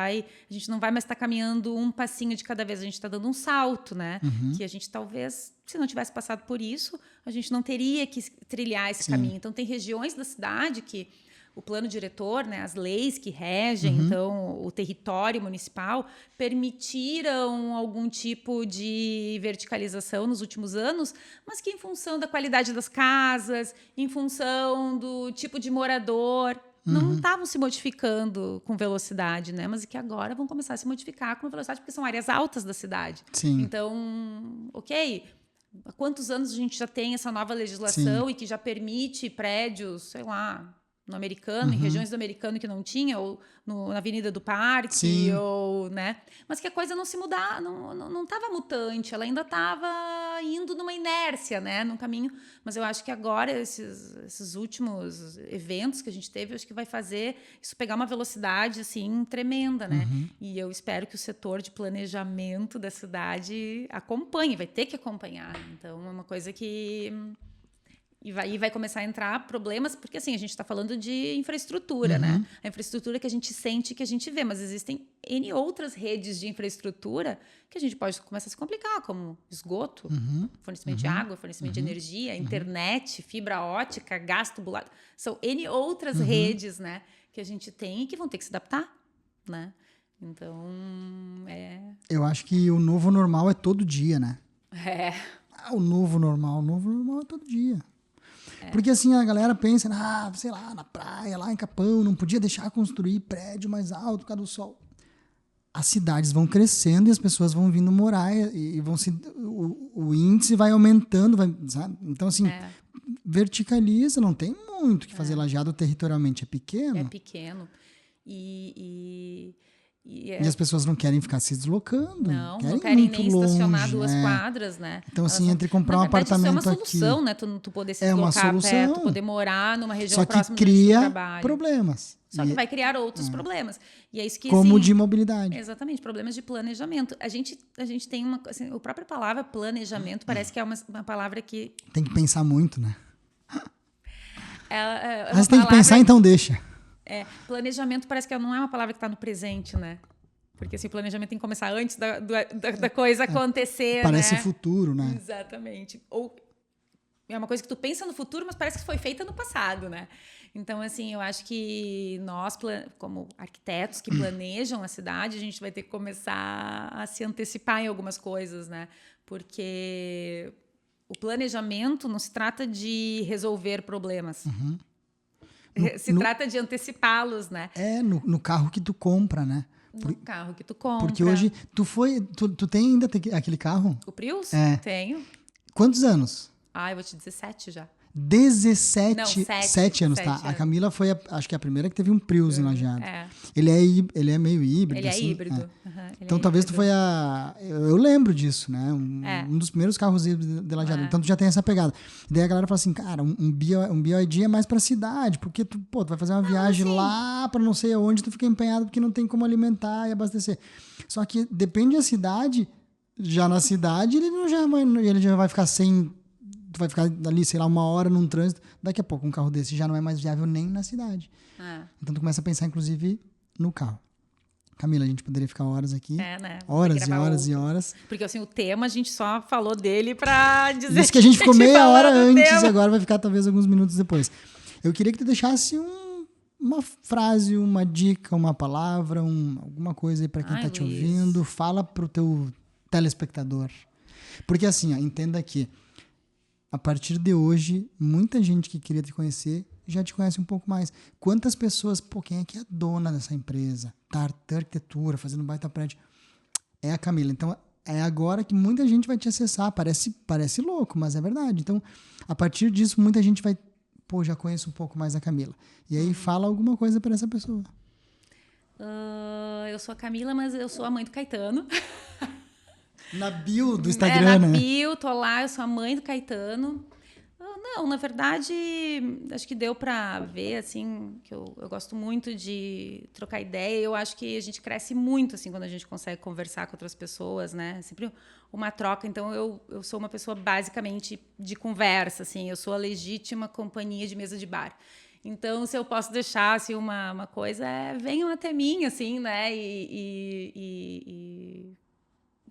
não vai mais estar caminhando um passinho de cada vez, a gente está dando um salto, né? Que a gente talvez, se não tivesse passado por isso, a gente não teria que trilhar esse caminho. Então, tem regiões da cidade que o plano diretor, né, as leis que regem, então, o território municipal, permitiram algum tipo de verticalização nos últimos anos, mas que em função da qualidade das casas, em função do tipo de morador, não estavam se modificando com velocidade, né? Mas que agora vão começar a se modificar com velocidade, porque são áreas altas da cidade. Sim. Então, ok... Há quantos anos a gente já tem essa nova legislação e que já permite prédios, sei lá... no Americano, em regiões do Americano que não tinha, ou na Avenida do Parque, ou, né? Mas que a coisa não se mudava, não estava mutante, ela ainda estava indo numa inércia, né? Num caminho. Mas eu acho que agora, esses últimos eventos que a gente teve, eu acho que vai fazer isso pegar uma velocidade, assim, tremenda, né? E eu espero que o setor de planejamento da cidade acompanhe, vai ter que acompanhar. Então, é uma coisa que... E vai começar a entrar problemas, porque assim, a gente está falando de infraestrutura, né? A infraestrutura que a gente sente, que a gente vê, mas existem N outras redes de infraestrutura que a gente pode começar a se complicar, como esgoto, fornecimento de água, fornecimento de energia, internet, fibra ótica, gás tubulado. São N outras redes, né, que a gente tem e que vão ter que se adaptar, né? Então, Eu acho que o novo normal é todo dia, né? O novo normal é todo dia. Porque assim, a galera pensa, sei lá, na praia, lá em Capão, não podia deixar construir prédio mais alto por causa do sol. As cidades vão crescendo e as pessoas vão vindo morar e vão o índice vai aumentando, sabe? Então, assim, verticaliza, não tem muito o que fazer. Lajeado territorialmente é pequeno. É pequeno. E as pessoas não querem ficar se deslocando. Não querem nem longe, estacionar 2 quadras, né? Então, assim, entre comprar um apartamento aqui... Isso é uma solução, né? Tu poder se deslocar perto, poder morar numa região próxima do trabalho. Problemas. Só que vai criar outros problemas. E é isso que, como assim, de mobilidade. Exatamente, problemas de planejamento. A gente tem uma... Assim, a própria palavra planejamento parece que é uma palavra que... Tem que pensar muito, né? Mas tem que pensar, então deixa. Planejamento parece que não é uma palavra que está no presente, né? Porque assim, o planejamento tem que começar antes da coisa acontecer, parece né? futuro, né? Exatamente. Ou é uma coisa que tu pensa no futuro, mas parece que foi feita no passado, né? Então, assim, eu acho que nós, como arquitetos que planejam a cidade, a gente vai ter que começar a se antecipar em algumas coisas, né? Porque o planejamento não se trata de resolver problemas. Se trata de antecipá-los, né? No carro que tu compra, né? No carro que tu compra. Porque hoje, tu tem ainda aquele carro? O Prius? Tenho. Quantos anos? Eu vou te dizer 7 já. 17 Não, 7 anos, tá? A Camila foi, acho que a primeira que teve um Prius em Lajeado. Ele é meio híbrido. Ele assim, é híbrido. Então talvez tu foi eu lembro disso, né? Um dos primeiros carros híbridos de Lajeado. Então tu já tem essa pegada. Daí a galera fala assim, cara, um BioID é mais pra cidade, porque tu vai fazer uma viagem lá pra não sei aonde, tu fica empenhado porque não tem como alimentar e abastecer. Só que depende da cidade, já na cidade ele já vai ficar sem... Tu vai ficar ali, sei lá, 1 hora num trânsito. Daqui a pouco um carro desse já não é mais viável nem na cidade. Então tu começa a pensar, inclusive, no carro. Camila, a gente poderia ficar horas aqui. Né? Horas e horas e horas. Porque assim, o tema a gente só falou dele pra dizer isso que a gente ficou meia hora antes e agora vai ficar talvez alguns minutos depois. Eu queria que tu deixasse uma frase, uma dica, uma palavra, alguma coisa aí pra quem tá te ouvindo. Fala pro teu telespectador. Porque assim, entenda que a partir de hoje, muita gente que queria te conhecer já te conhece um pouco mais. Quantas pessoas, quem é que é a dona dessa empresa? Tartã Arquitetura, fazendo baita prédio. É a Camila. Então, é agora que muita gente vai te acessar. Parece louco, mas é verdade. Então, a partir disso, muita gente vai... já conheço um pouco mais a Camila. E aí, fala alguma coisa para essa pessoa. Eu sou a Camila, mas eu sou a mãe do Caetano. Na bio do Instagram, né? Na bio, tô lá, eu sou a mãe do Caetano. Não, na verdade, acho que deu para ver, assim, que eu gosto muito de trocar ideia. Eu acho que a gente cresce muito, assim, quando a gente consegue conversar com outras pessoas, né? Sempre uma troca. Então, eu sou uma pessoa, basicamente, de conversa, assim. Eu sou a legítima companhia de mesa de bar. Então, se eu posso deixar, assim, uma coisa, venham até mim, assim, né?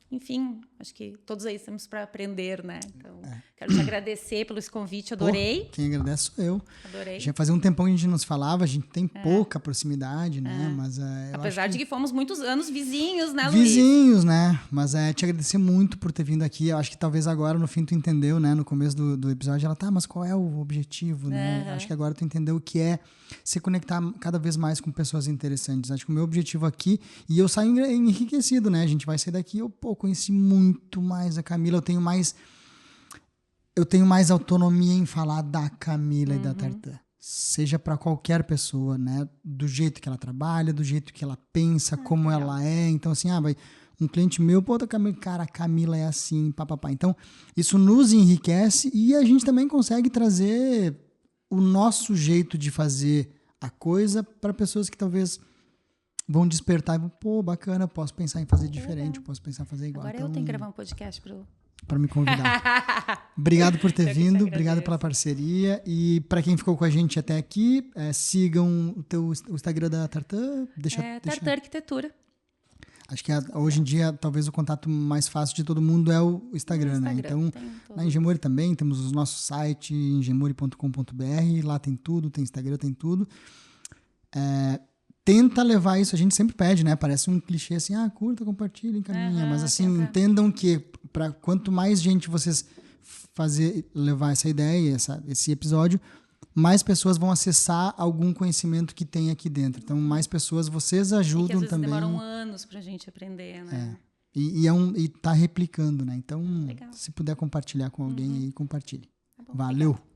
Enfim, acho que todos aí estamos para aprender, né? Então, quero te agradecer pelo esse convite, adorei. Quem agradece sou eu. Adorei. Já fazia um tempão que a gente não se falava, a gente tem pouca proximidade, né? Mas, apesar de que fomos muitos anos vizinhos, né, Luiz? Vizinhos, né? Mas te agradecer muito por ter vindo aqui. Eu acho que talvez agora, no fim, tu entendeu, né? No começo do episódio, ela mas qual é o objetivo, né? Acho que agora tu entendeu o que é se conectar cada vez mais com pessoas interessantes. Acho que o meu objetivo aqui, e eu saio enriquecido, né? A gente vai sair daqui, eu conheci muito mais a Camila, eu tenho mais autonomia em falar da Camila e da Tartã. Seja para qualquer pessoa, né? Do jeito que ela trabalha, do jeito que ela pensa, como ela é. Então, assim, vai um cliente meu, cara, a Camila é assim, papapá. Então, isso nos enriquece e a gente também consegue trazer o nosso jeito de fazer a coisa para pessoas que talvez vão despertar e vão, bacana, posso pensar em fazer diferente, posso pensar em fazer igual. Agora eu tenho que gravar um podcast pro para me convidar. Obrigado por ter vindo, obrigado pela parceria. E para quem ficou com a gente até aqui, sigam o Instagram da Tartan. Tartan Arquitetura. Acho que hoje em dia, talvez o contato mais fácil de todo mundo é o Instagram, né? Então, na Engemori também, temos o nosso site, engemori.com.br, lá tem tudo, tem Instagram, tem tudo. Tenta levar isso, a gente sempre pede, né? Parece um clichê assim, curta, compartilha, encaminha. Mas assim, entendam que para quanto mais gente vocês levar essa ideia, esse episódio, mais pessoas vão acessar algum conhecimento que tem aqui dentro. Então, mais pessoas, vocês ajudam e que às vezes também. Demoram anos pra gente aprender, né? E tá replicando, né? Então, Legal. se puder compartilhar com alguém aí, compartilhe. Tá bom, Valeu! obrigada.